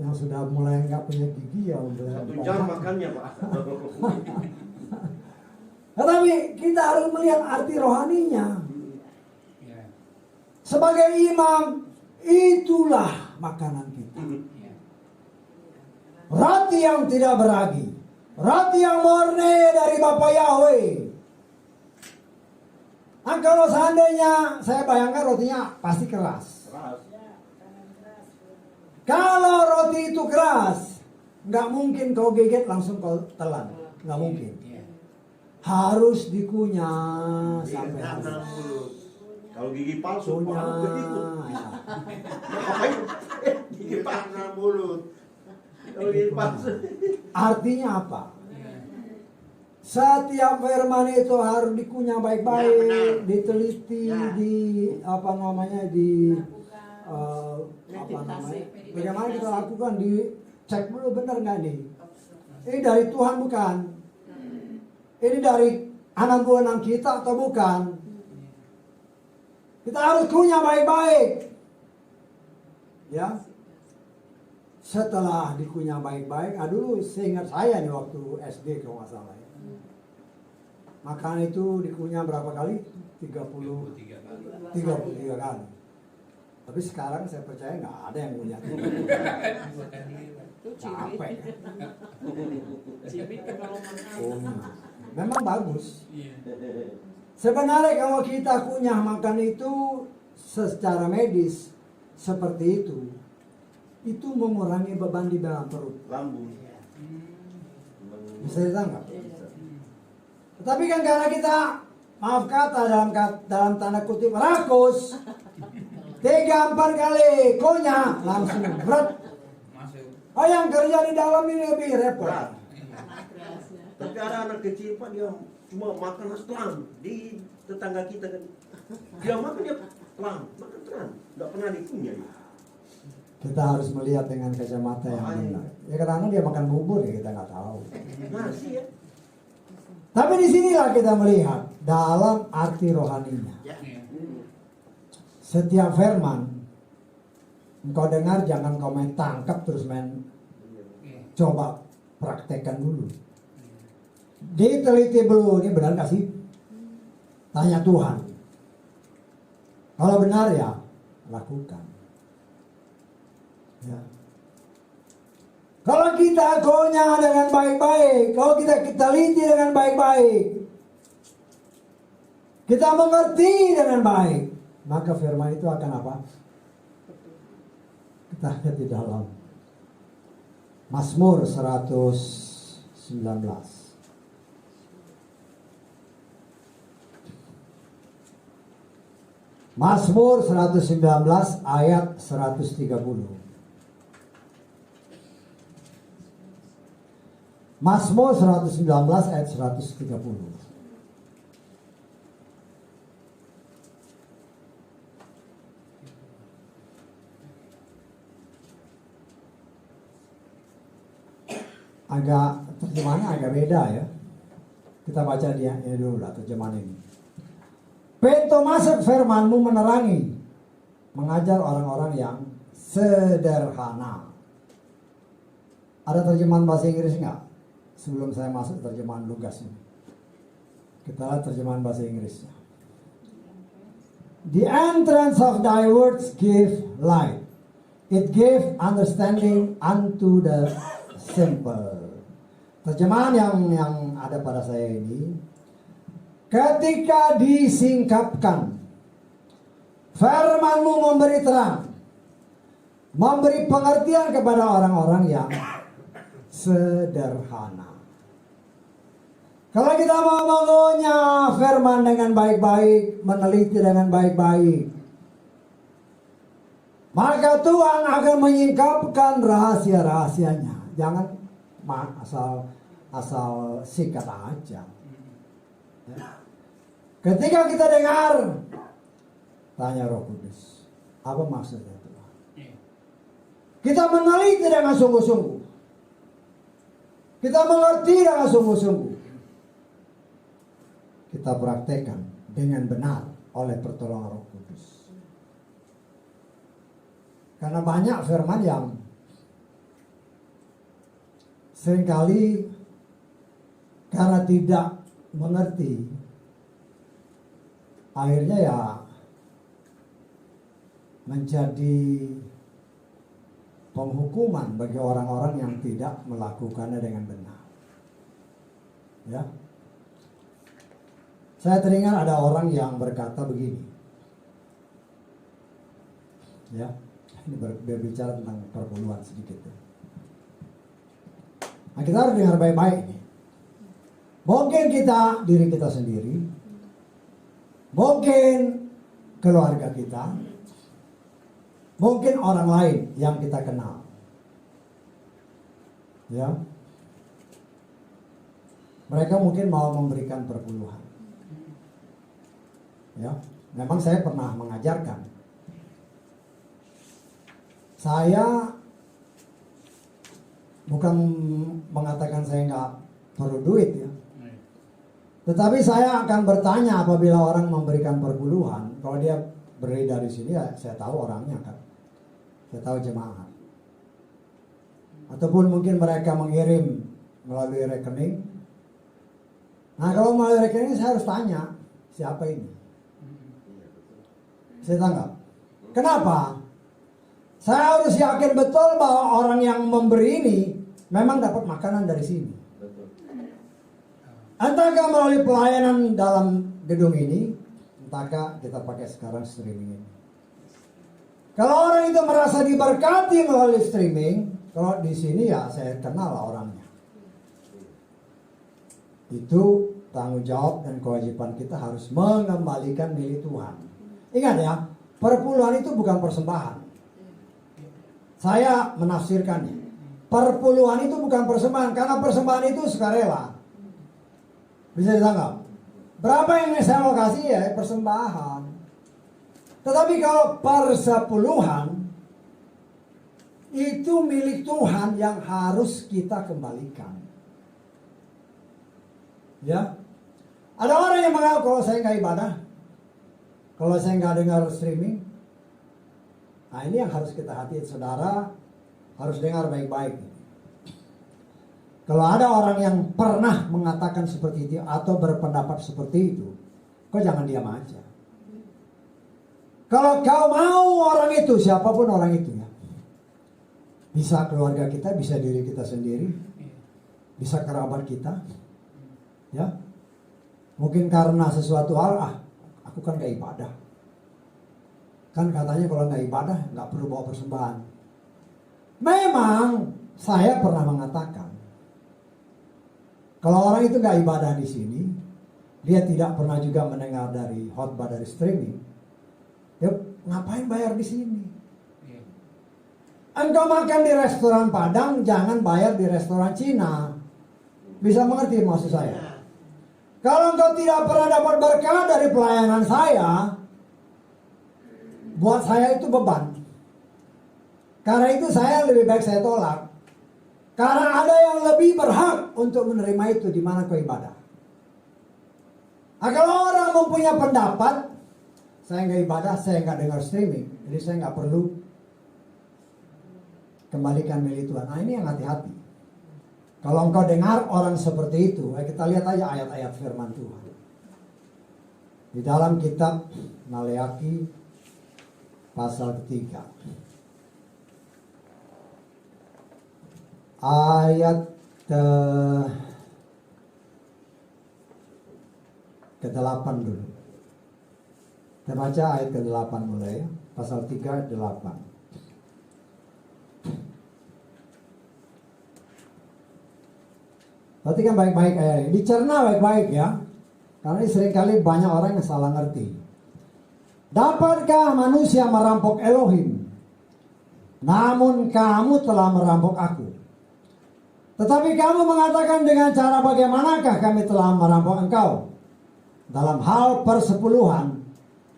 yang sudah mulai nggak punya gigi ya udah. 1 jam makannya Pak. Tetapi kita harus melihat arti rohaninya. Sebagai imam itulah makanan kita. Roti yang tidak beragi, roti yang murni dari Bapa Yahweh. Nah kalau seandainya saya bayangkan rotinya pasti keras. Keras. Kalau roti itu keras, nggak mungkin kau gigit langsung kau telan, nggak mungkin. Harus dikunyah sampai Karena habis. mulut. Kalau gigi palsu Kunyah. Pak, begitu. Ya. Ngapain? Gigi palsu mulut. Kalau gigi palsu. Artinya apa? Setiap firman itu harus dikunyah Ya, baik-baik, benar. diteliti, Ya. di apa namanya di apa namanya? Bagaimana kita lakukan dicek dulu benar nggak nih? Ini dari Tuhan bukan? Ini dari anak buah kita atau bukan? Kita harus kunyah baik-baik. Ya. Setelah dikunyah baik-baik, dulu seingat saya nih waktu SD kalau nggak salah ya. Makan itu dikunyah berapa kali? 33 kali. Tapi sekarang saya percaya nggak ada yang punya. Itu cimit. Capek. Cimit kalau Oh, makan. memang bagus. Sebenarnya kalau kita kunyah makan itu secara medis seperti itu mengurangi beban di dalam perut. Lambung. Bisa ditangkap. Tetapi kan karena kita maaf kata dalam tanda kutip rakus, 3-4 kali kunyah langsung berat. Oh yang kerja di dalam ini lebih repot. Berat. Tapi ada anak kecil Pak, dia cuma makan telan di tetangga kita kan. Dia makan dia telan, makan telan, nggak pernah dikunyah. Kita harus melihat dengan kacamata yang benar. Ya karena dia makan bubur ya kita nggak tahu. Nasi ya. Tapi disinilah kita melihat dalam arti rohaninya. Ya. Setiap firman engkau dengar jangan kau main tangkap terus main coba praktekkan dulu. Diteliti dulu ini benar nggak sih? Tanya Tuhan. Kalau benar ya lakukan. Ya. Kalau kita kunyah dengan baik-baik, kalau kita teliti dengan baik-baik, kita mengerti dengan baik, maka firman itu akan apa? Kita lihat di dalam Mazmur 119. Mazmur 119 ayat 130. Mazmur 119 ayat 130. Terjemahannya agak beda ya. Kita baca dia ini dulu lah terjemahan ini. Pintu masuk firman-Mu menerangi, mengajar orang-orang yang sederhana. Ada terjemahan bahasa Inggris nggak? Sebelum saya masuk terjemahan Lukas ini. Kita lihat terjemahan bahasa Inggrisnya. The entrance of thy words give light. It gave understanding unto the simple. Terjemahan yang ada pada saya ini, ketika disingkapkan, firman-Mu memberi terang, memberi pengertian kepada orang-orang yang sederhana. Kalau kita mau mengunyah firman dengan baik-baik, meneliti dengan baik-baik, maka Tuhan akan menyingkapkan rahasia-rahasianya. Jangan asal sikat aja. Ya. Ketika kita dengar, tanya Roh Kudus, apa maksudnya Tuhan? Kita meneliti dengan sungguh-sungguh. Kita mengerti dengan sungguh-sungguh. Kita praktekkan dengan benar oleh pertolongan Roh Kudus. Karena banyak firman yang seringkali karena tidak mengerti, akhirnya ya menjadi penghukuman bagi orang-orang yang tidak melakukannya dengan benar. Ya, saya teringat ada orang yang berkata begini. Ya, ini berbicara tentang perpuluhan sedikit. Ya. Nah, kita harus dengar baik-baik nih. Mungkin kita, diri kita sendiri, mungkin keluarga kita, mungkin orang lain yang kita kenal. Ya. Mereka mungkin mau memberikan perpuluhan. Ya, memang saya pernah mengajarkan. Saya bukan mengatakan saya nggak perlu duit ya. Tetapi saya akan bertanya apabila orang memberikan perpuluhan. Kalau dia berdiri dari sini ya saya tahu orangnya kan. Saya tahu jemaat. Ataupun mungkin mereka mengirim melalui rekening. Nah kalau melalui rekening saya harus tanya siapa ini. Saya tanggap. Kenapa? Saya harus yakin betul bahwa orang yang memberi ini memang dapat makanan dari sini. Entahkah melalui pelayanan dalam gedung ini, entahkah kita pakai sekarang streaming ini. Kalau orang itu merasa diberkati melalui streaming, kalau di sini ya saya kenal orangnya. Itu tanggung jawab dan kewajiban kita harus mengembalikan milik Tuhan. Ingat ya, perpuluhan itu bukan persembahan. Saya menafsirkannya. Perpuluhan itu bukan persembahan, karena persembahan itu sukarela. Bisa ditangkap. Berapa yang saya mau kasih ya persembahan. Tetapi kalau persepuluhan itu milik Tuhan yang harus kita kembalikan. Ya, ada orang yang menganggap kalau saya nggak ibadah, kalau saya nggak dengar streaming. Nah ini yang harus kita hati, saudara harus dengar baik-baik. Kalau ada orang yang pernah mengatakan seperti itu atau berpendapat seperti itu, kau jangan diam aja. Kalau kau mau orang itu, siapapun orang itu ya, bisa keluarga kita, bisa diri kita sendiri, bisa kerabat kita, ya, mungkin karena sesuatu hal, aku kan gak ibadah, kan katanya kalau gak ibadah gak perlu bawa persembahan. Memang saya pernah mengatakan, kalau orang itu gak ibadah di sini, dia tidak pernah juga mendengar dari khotbah dari streaming, Ya, ngapain bayar di sini? Engkau makan di restoran Padang, jangan bayar di restoran Cina. Bisa mengerti maksud saya? Kalau engkau tidak pernah dapat berkah dari pelayanan saya, buat saya itu beban. Karena itu saya lebih baik saya tolak. Karena ada yang lebih berhak untuk menerima itu di mana kau ibadah. Nah, kalau orang mempunyai pendapat, saya nggak ibadah, saya nggak dengar streaming, jadi saya nggak perlu kembalikan milik Tuhan. Nah, ini yang hati-hati. Kalau engkau dengar orang seperti itu, kita lihat aja ayat-ayat firman Tuhan. Di dalam kitab Maleakhi pasal 3. Ayat ke-8 dulu. Kita baca ayat ke-8 mulai ya. Pasal 3 ayat 8. Perhatikan baik-baik ayat ini. Dicerna baik-baik ya. Karena ini seringkali banyak orang yang salah ngerti. Dapatkah manusia merampok Elohim? Namun kamu telah merampok aku. Tetapi kamu mengatakan dengan cara bagaimanakah kami telah merampok engkau? Dalam hal persepuluhan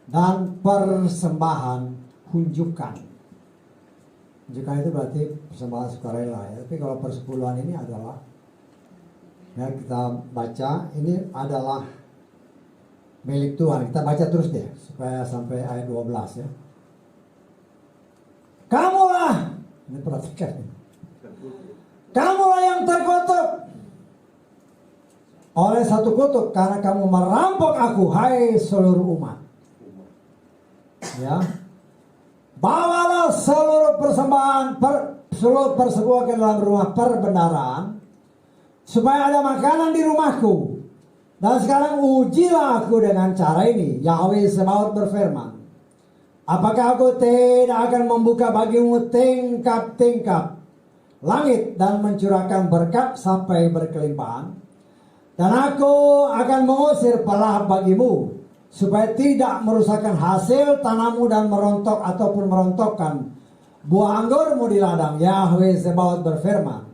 dan persembahan hunjukan. Hunjukan itu berarti persembahan sukarela ya. Tapi kalau persepuluhan ini adalah, ya kita baca, ini adalah milik Tuhan. Kita baca terus deh supaya sampai ayat 12 ya. Kamulah, ini perhatikan, kamulah yang terkutuk oleh satu kutuk karena kamu merampok aku, hai seluruh umat. Ya, bawalah seluruh persembahan, seluruh persepuluhan ke dalam rumah perbendaharaan, supaya ada makanan di rumahku. Dan sekarang ujilah aku dengan cara ini. Yahweh Sebaot berfirman, apakah aku tidak akan membuka bagimu tingkap-tingkap langit dan mencurahkan berkat sampai berkelimpahan? Dan aku akan mengusir pelahap bagimu, supaya tidak merusakkan hasil tanammu dan merontok ataupun merontokkan buah anggurmu di ladang. Yahweh Sebaot berfirman,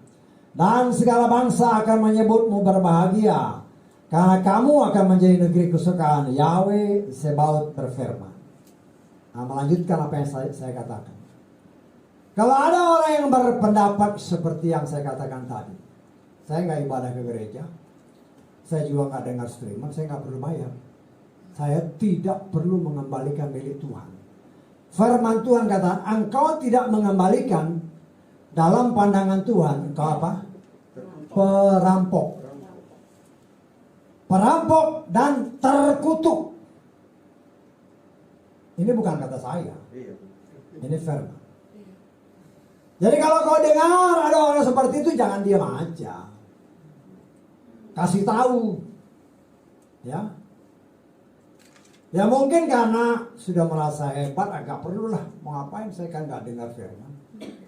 dan segala bangsa akan menyebutmu berbahagia, karena kamu akan menjadi negeri kesukaan. Yahweh Sebaot berfirman. Nah, melanjutkan apa yang saya katakan. Kalau ada orang yang berpendapat seperti yang saya katakan tadi, saya nggak ibadah ke gereja, saya juga nggak dengar streamer, saya nggak perlu bayar. Saya tidak perlu mengembalikan milik Tuhan. Firman Tuhan kata, engkau tidak mengembalikan. Dalam pandangan Tuhan, engkau apa? Perampok. Perampok dan terkutuk. Ini bukan kata saya. Ini firman. Jadi kalau kau dengar ada orang seperti itu, jangan diam aja. Kasih tahu. Ya. Ya mungkin karena sudah merasa hebat, agak perlulah. Mau ngapain, saya kan gak dengar firman.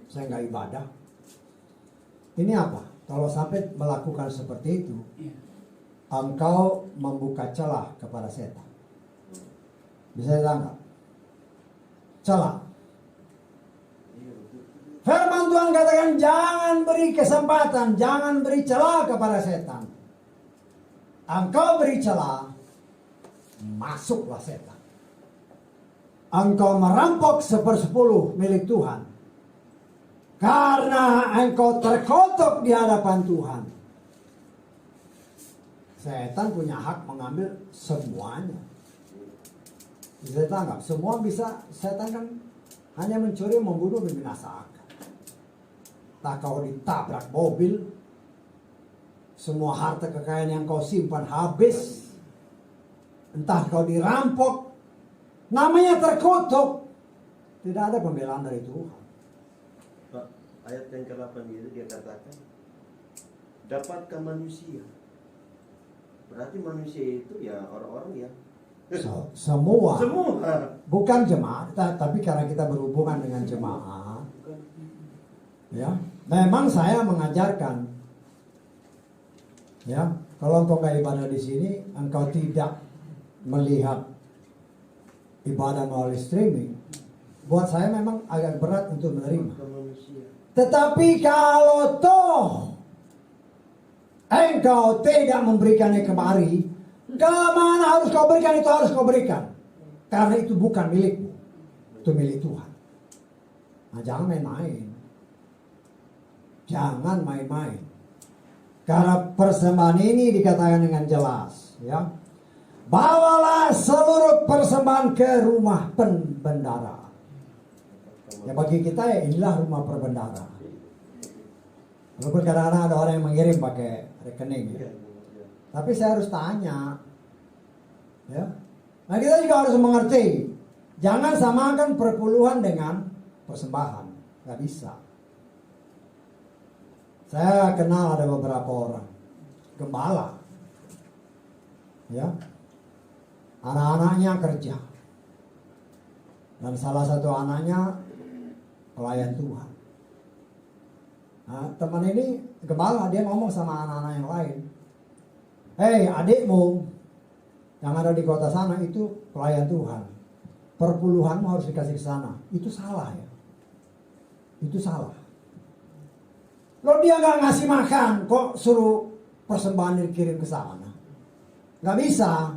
Saya nggak ibadah. Ini apa? Kalau sampai melakukan seperti itu, engkau membuka celah kepada setan. Bisa ditangkap? Celah. Firman Tuhan katakan jangan beri kesempatan, jangan beri celah kepada setan. Engkau beri celah, masuklah setan. Engkau merampok 1/10 milik Tuhan. Karena engkau terkutuk di hadapan Tuhan. Setan punya hak mengambil semuanya. Bisa tangkap, semua bisa. Setan kan hanya mencuri, membunuh, membinasakan. Tak kau ditabrak mobil, semua harta kekayaan yang kau simpan habis. Entah kau dirampok, namanya terkutuk. Tidak ada pembelaan dari Tuhan. Ayat yang ke-8 itu dia katakan, dapatkah manusia? Berarti manusia itu ya orang-orang ya. Semua. Semua. Bukan jemaat, tapi karena kita berhubungan dengan jemaat. Ya, memang saya mengajarkan. Ya, kalau engkau nggak ibadah di sini, engkau tidak melihat ibadah melalui streaming, buat saya memang agak berat untuk menerima. Tetapi kalau toh engkau tidak memberikannya kemari, kemana harus kau berikan itu harus kau berikan. Karena itu bukan milikmu, itu milik Tuhan. Nah, jangan main-main. Jangan main-main. Karena persembahan ini dikatakan dengan jelas, ya. Bawalah seluruh persembahan ke rumah pembendara. Ya bagi kita ya inilah rumah perbendara. Walaupun kadang-kadang ada orang yang mengirim pakai rekening, ya. Tapi saya harus tanya, ya. Nah kita juga harus mengerti, jangan samakan perpuluhan dengan persembahan, nggak bisa. Saya kenal ada beberapa orang gembala, ya, anak-anaknya kerja, dan salah satu anaknya pelayan Tuhan. Nah, teman ini gembala, dia ngomong sama anak-anak yang lain, hei adikmu yang ada di kota sana itu pelayan Tuhan, perpuluhanmu harus dikasih ke sana. Itu salah ya, itu salah. Kalau dia nggak ngasih makan, kok suruh persembahan dikirim ke sana? Nggak bisa.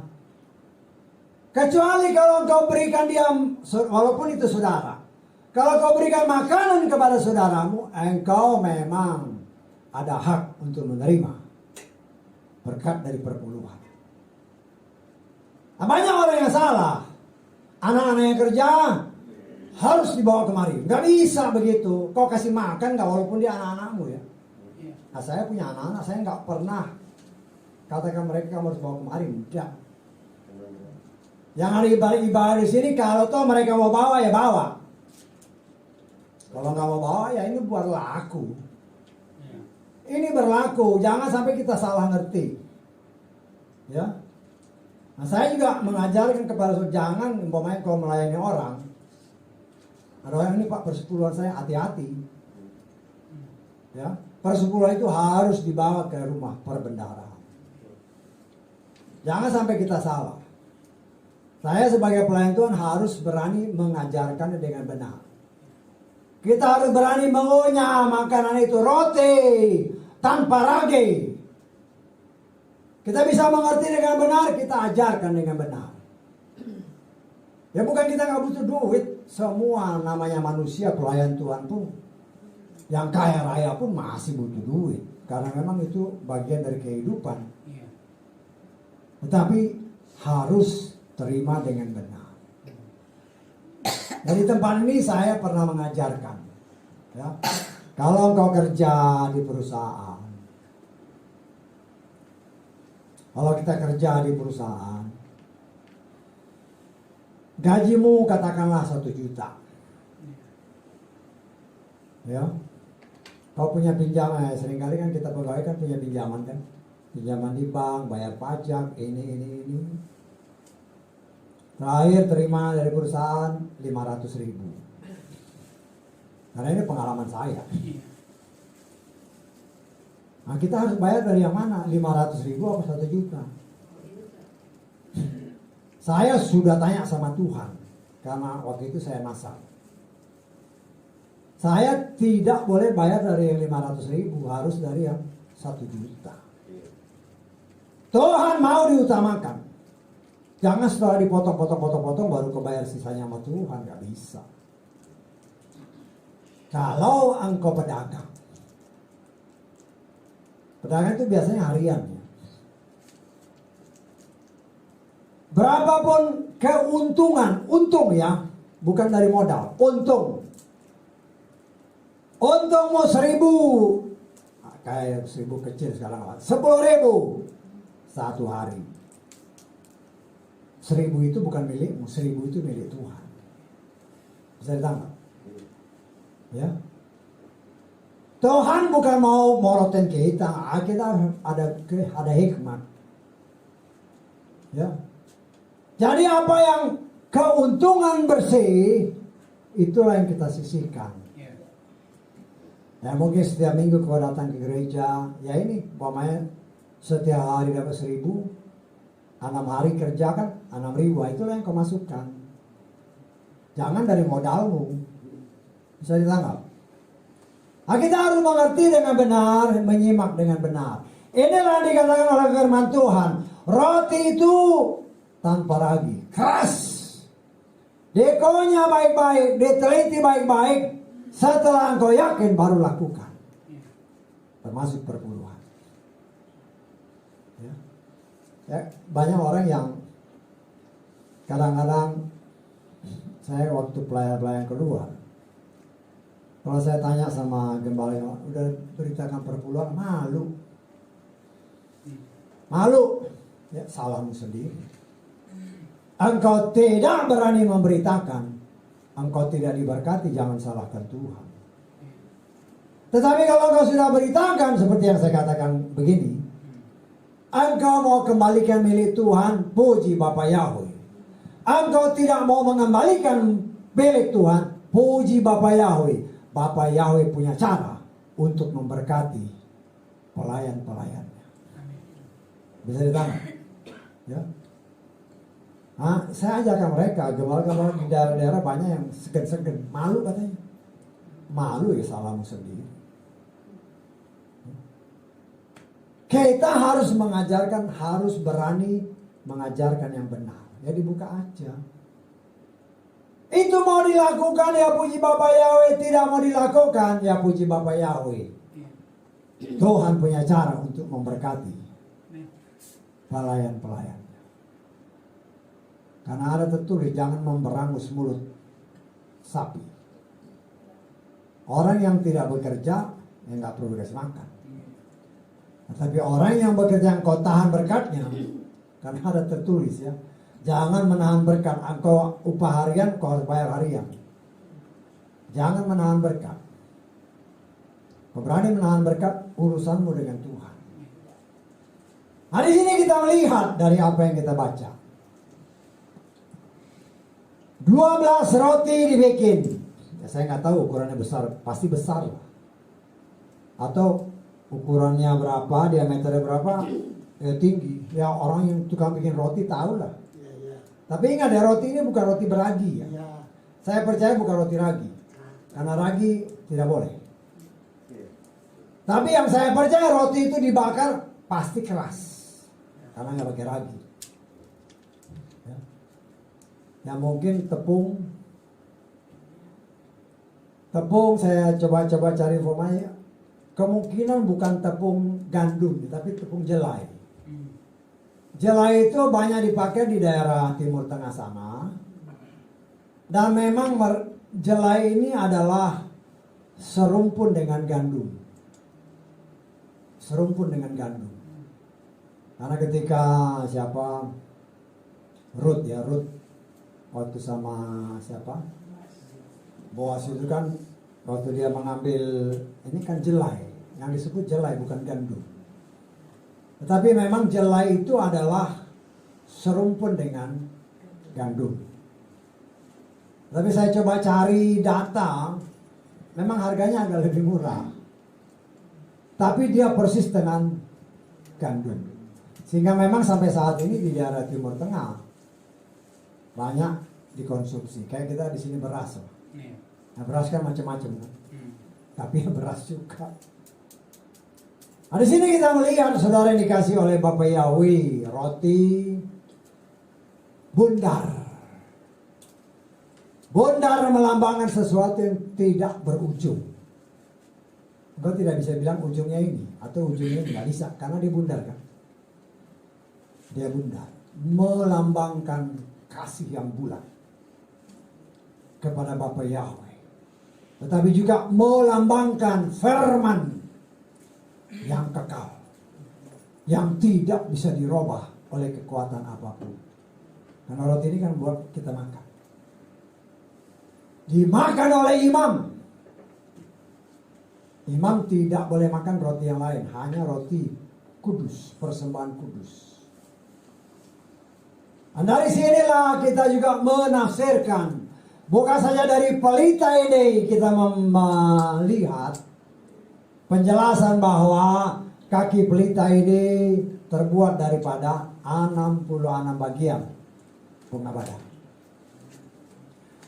Kecuali kalau kau berikan dia, walaupun itu saudara. Kalau kau berikan makanan kepada saudaramu, engkau memang ada hak untuk menerima berkat dari perpuluhan. Nah, banyak orang yang salah. Anak-anak yang kerja harus dibawa kemari. Nggak bisa begitu. Kau kasih makan nggak walaupun dia anak-anakmu ya. Nah saya punya anak-anak, saya nggak pernah katakan mereka kamu harus bawa kemari. Tidak. Yang ada ibadah di sini kalau toh mereka mau bawa ya bawa. Kalau nggak mau bawa ya ini buatlah aku. Ini berlaku. Jangan sampai kita salah ngerti. Ya. Nah saya juga mengajarkan kepada jangan umpamanya kalau melayani orang. Ada orang ini Pak persepuluhan saya hati-hati. Ya, persepuluhan itu harus dibawa ke rumah perbendaharaan. Jangan sampai kita salah. Saya sebagai pelayan Tuhan harus berani mengajarkannya dengan benar. Kita harus berani mengunyah makanan itu roti tanpa ragi. Kita bisa mengerti dengan benar, kita ajarkan dengan benar. Ya bukan kita nggak butuh duit. Semua namanya manusia pelayan Tuhan pun yang kaya raya pun masih butuh duit. Karena memang itu bagian dari kehidupan. Tetapi harus terima dengan benar. Dari tempat ini saya pernah mengajarkan. Ya, kalau engkau kerja di perusahaan. Kalau kita kerja di perusahaan. Gajimu katakanlah 1 juta. Ya. Kau punya pinjaman, seringkali kan kita pegawai kan punya pinjaman kan. Pinjaman di bank, bayar pajak, ini. Terakhir terima dari perusahaan 500.000. Karena ini pengalaman saya. Nah kita harus bayar dari yang mana? 500.000 apa 1 juta? Saya sudah tanya sama Tuhan, karena waktu itu saya masak. Saya tidak boleh bayar dari yang 500.000, harus dari yang 1 juta. Tuhan mau diutamakan. Jangan setelah dipotong baru kebayar sisanya sama Tuhan, gak bisa. Kalau engkau pedagang itu biasanya harian ya. Berapapun keuntungan, untung ya, bukan dari modal, untung. Untungmu 1.000, kayak 1.000 kecil sekarang, 10.000 satu hari. 1.000 itu bukan milikmu, 1.000 itu milik Tuhan. Bisa ditangkap? Ya. Tuhan bukan mau morotin kita ada hikmat. Ya. Jadi apa yang keuntungan bersih, itulah yang kita sisihkan. Ya mungkin setiap minggu kau datang ke gereja, ya ini umpamanya setiap hari dapat 1.000, 6 hari kerja kan 6.000, itulah yang kau masukkan. Jangan dari modalmu. Bisa ditangkap? Nah, kita harus mengerti dengan benar, menyimak dengan benar. Inilah dikatakan oleh firman Tuhan. Roti itu tanpa ragi, keras. Dikonya baik-baik, diteliti baik-baik. Setelah engkau yakin baru lakukan. Termasuk perpuluhan. Ya, banyak orang yang kadang-kadang saya waktu pelayan-pelayan keluar, kalau saya tanya sama gembala, udah beritakan perpuluhan, malu, ya salahmu sendiri. Engkau tidak berani memberitakan, engkau tidak diberkati, jangan salahkan Tuhan. Tetapi kalau engkau sudah beritakan, seperti yang saya katakan begini, engkau mau kembalikan milik Tuhan, puji Bapa Yahweh. Engkau tidak mau mengembalikan milik Tuhan, puji Bapa Yahweh. Bapa Yahweh punya cara untuk memberkati pelayan-pelayannya. Bisa ditangkap? Ya. Nah, saya ajarkan mereka, gembala-gembala di daerah-daerah banyak yang segen-segen, malu katanya. Malu ya salahmu sendiri. Kita harus mengajarkan, harus berani mengajarkan yang benar. Ya dibuka aja. Itu mau dilakukan ya puji Bapa Yahweh, tidak mau dilakukan ya puji Bapa Yahweh. Tuhan punya cara untuk memberkati pelayan-pelayan. Karena ada tertulis jangan memberangus mulut sapi. Orang yang tidak bekerja ya nggak perlu dikasih makan. Tapi orang yang bekerja engkau tahan berkatnya, karena ada tertulis ya, jangan menahan berkat, engkau upah harian, kau harus bayar harian. Jangan menahan berkat. Kau berani menahan berkat, urusanmu dengan Tuhan. Nah di sini kita melihat dari apa yang kita baca. 12 roti dibikin. Ya, saya nggak tahu ukurannya besar, pasti besar lah. Atau ukurannya berapa, diameternya berapa, ya tinggi. Ya orang yang tukang bikin roti tahu lah. Tapi ingat ya, roti ini bukan roti beragi ya. Saya percaya bukan roti ragi. Karena ragi tidak boleh. Tapi yang saya percaya roti itu dibakar pasti keras. Karena nggak pakai ragi. Ya mungkin tepung saya coba cari informasi. Kemungkinan bukan tepung gandum, tapi tepung jelai. Jelai itu banyak dipakai di daerah Timur Tengah sana. Dan memang jelai ini adalah serumpun dengan gandum. Serumpun dengan gandum. Karena ketika Ruth waktu sama siapa? Boas itu kan waktu dia mengambil, ini kan jelai. Yang disebut jelai bukan gandum. Tetapi memang jelai itu adalah serumpun dengan gandum. Tapi saya coba cari data, memang harganya agak lebih murah. Tapi dia persis dengan gandum. Sehingga memang sampai saat ini di daerah Timur Tengah banyak dikonsumsi. Kayak kita di sini beras. Nah, beras kan macam-macam kan. Tapi beras juga. Nah, di sini kita melihat saudara yang dikasih oleh Bapak Yahweh, roti bundar. Bundar melambangkan sesuatu yang tidak berujung. Engkau tidak bisa bilang ujungnya ini atau ujungnya ini, nggak bisa karena dia bundar kan. Dia bundar, melambangkan kasih yang bulat kepada Bapa Yahweh. Tetapi juga melambangkan firman yang kekal, yang tidak bisa dirubah oleh kekuatan apapun. Karena roti ini kan buat kita makan. Dimakan oleh imam. Imam tidak boleh makan roti yang lain, hanya roti kudus, persembahan kudus. Dan dari sinilah kita juga menafsirkan, bukan saja dari pelita ini kita melihat penjelasan bahwa kaki pelita ini terbuat daripada 66 bagian bunga badan.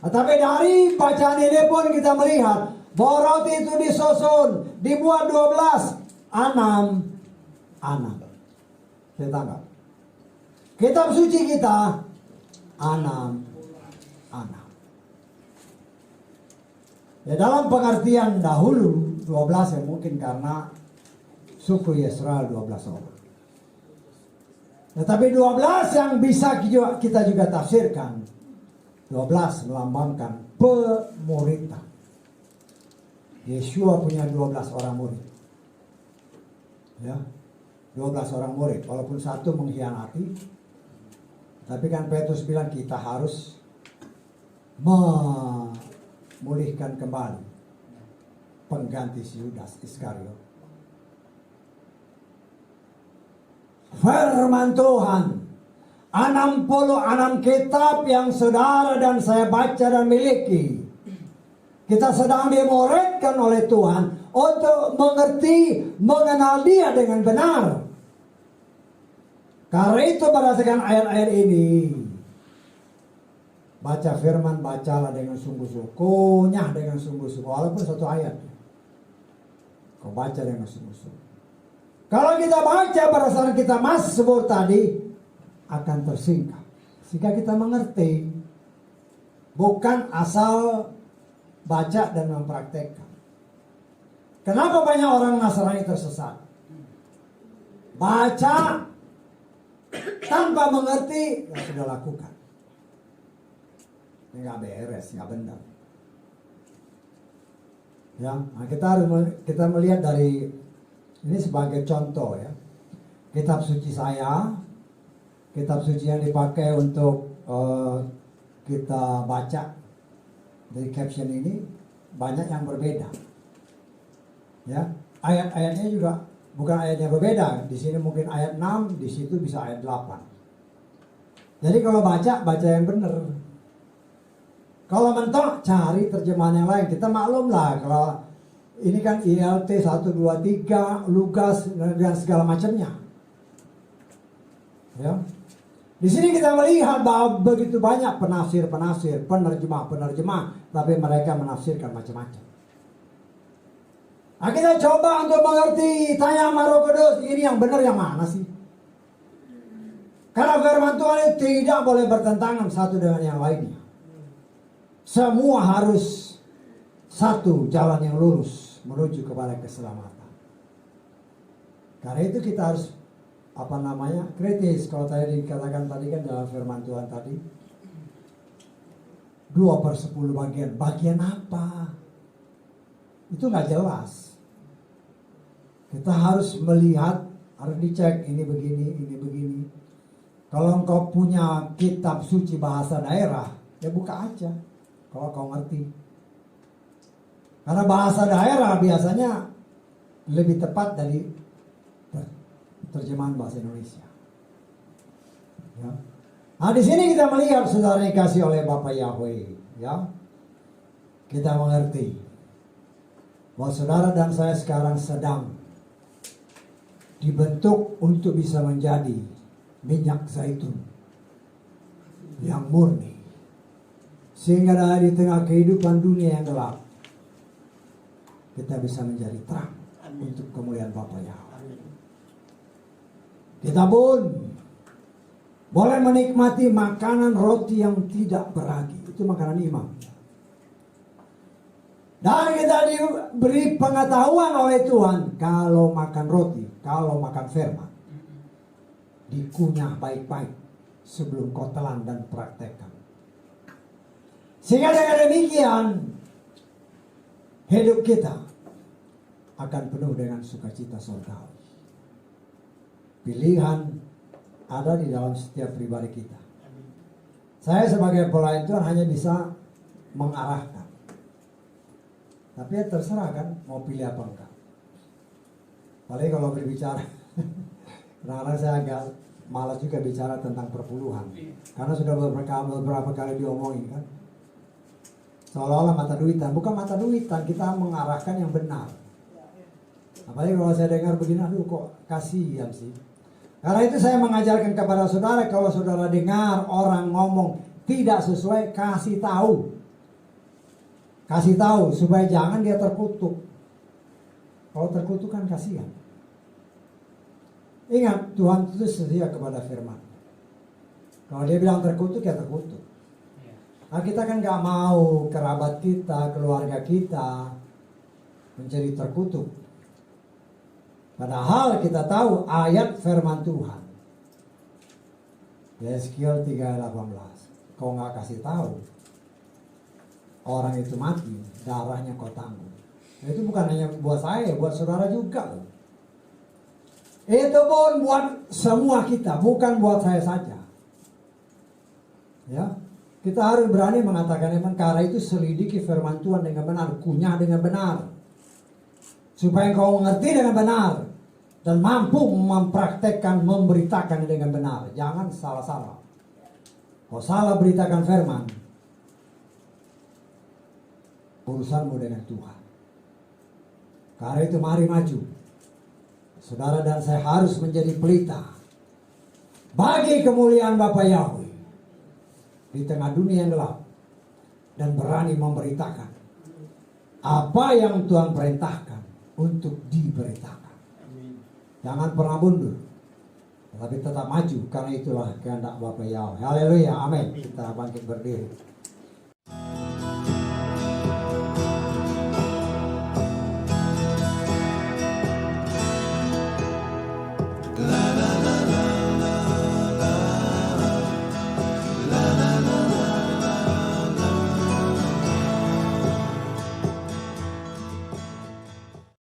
Tapi dari bacaan ini pun kita melihat bahwa roti itu disusun, dibuat 12, 6. Saya tangkap. Kitab suci kita 6. Ya, dalam pengertian dahulu 12 ya mungkin karena suku Yesrael 12 orang. Tetapi 12 yang bisa kita juga tafsirkan, 12 melambangkan pemuridan. Yeshua punya 12 orang murid. Ya, 12 orang murid. Walaupun satu mengkhianati, tapi kan Petrus bilang kita harus memulihkan kembali pengganti si Yudas Iskariot. Firman Tuhan, 66 kitab yang saudara dan saya baca dan miliki. Kita sedang dimuridkan oleh Tuhan untuk mengerti, mengenal Dia dengan benar. Karena itu berdasarkan ayat-ayat ini, baca firman, bacalah dengan sungguh-sungguh, kunyah dengan sungguh-sungguh, walaupun satu ayat. Kau baca dengan sungguh-sungguh. Kalau kita baca berdasarkan kita Mazmur tadi, akan tersingkap. Sehingga kita mengerti. Bukan asal baca dan mempraktekkan. Kenapa banyak orang Nasrani tersesat? Baca tanpa mengerti, ya sudah lakukan. Ini gak beres, gak benar. Ya, nah kita melihat dari ini sebagai contoh ya. Kitab suci saya, kitab suci yang dipakai untuk kita baca dari caption ini banyak yang berbeda. Ya, ayat-ayatnya juga bukan ayat yang berbeda. Di sini mungkin ayat 6, di situ bisa ayat 8. Jadi kalau baca yang benar. Kalau mentok cari terjemahan yang lain. Kita maklum lah kalau ini kan ILT 1, 2, 3, Lukas dan segala macamnya. Ya. Di sini kita melihat bahwa begitu banyak penafsir, penerjemah, tapi mereka menafsirkan macam-macam. Nah, kita coba untuk mengerti, tanya sama Roh Kudus, ini yang benar yang mana sih? Karena firman Tuhan itu tidak boleh bertentangan satu dengan yang lainnya. Semua harus satu jalan yang lurus menuju kepada keselamatan. Karena itu kita harus kritis. Kalau tadi dikatakan tadi kan dalam firman Tuhan tadi 2/10 bagian apa? Itu nggak jelas. Kita harus melihat, harus dicek ini begini. Kalau engkau punya kitab suci bahasa daerah, ya buka aja. Kalau kau ngerti. Karena bahasa daerah biasanya lebih tepat dari terjemahan bahasa Indonesia. Ya. Nah, di sini kita melihat saudara dikasih oleh Bapak Yahweh, ya. Kita mengerti bahwa saudara dan saya sekarang sedang dibentuk untuk bisa menjadi minyak zaitun yang murni. Sehingga dari tengah kehidupan dunia yang gelap, kita bisa menjadi terang untuk kemuliaan Bapa Yahweh. Kita pun boleh menikmati makanan roti yang tidak beragi. Itu makanan imam. Dan kita diberi pengetahuan oleh Tuhan, kalau makan roti, kalau makan firman, dikunyah baik-baik sebelum kau telan dan praktekkan. Sehingga dengan demikian hidup kita akan penuh dengan sukacita surgawi. Pilihan ada di dalam setiap pribadi kita. Saya sebagai pelayan Tuhan hanya bisa mengarahkan. Tapi ya terserah kan mau pilih apa enggak. Paling kalau berbicara kadang-kadang saya agak malas juga bicara tentang perpuluhan. Karena sudah beberapa kali diomongin kan. Seolah-olah mata duitan. Bukan mata duitan, kita mengarahkan yang benar. Apalagi kalau saya dengar begini, aduh kok kasihan sih. Karena itu saya mengajarkan kepada saudara, kalau saudara dengar orang ngomong tidak sesuai, kasih tahu. Kasih tahu supaya jangan dia terkutuk. Kalau terkutuk kan kasihan. Ingat, Tuhan itu setia kepada firman. Kalau dia bilang terkutuk, ya terkutuk. Nah, kita kan gak mau kerabat kita, keluarga kita menjadi terkutuk. Padahal kita tahu ayat firman Tuhan. Yeskiel 3:18. Kau gak kasih tahu, orang itu mati, darahnya kau tanggung. Nah, itu bukan hanya buat saya, buat saudara juga. Itu pun buat semua kita, bukan buat saya saja. Ya, kita harus berani mengatakan emang karena itu selidiki firman Tuhan dengan benar, kunyah dengan benar, supaya engkau mengerti dengan benar dan mampu mempraktekkan, memberitakan dengan benar. Jangan salah-salah. Kau salah beritakan firman, urusanmu dengan Tuhan. Karena itu mari maju. Saudara dan saya harus menjadi pelita bagi kemuliaan Bapa Yahweh di tengah dunia yang gelap, dan berani memberitakan apa yang Tuhan perintahkan untuk diberitakan. Jangan pernah mundur, tetapi tetap maju, karena itulah kehendak Bapa Yahweh. Haleluya, amin. Kita bangkit berdiri.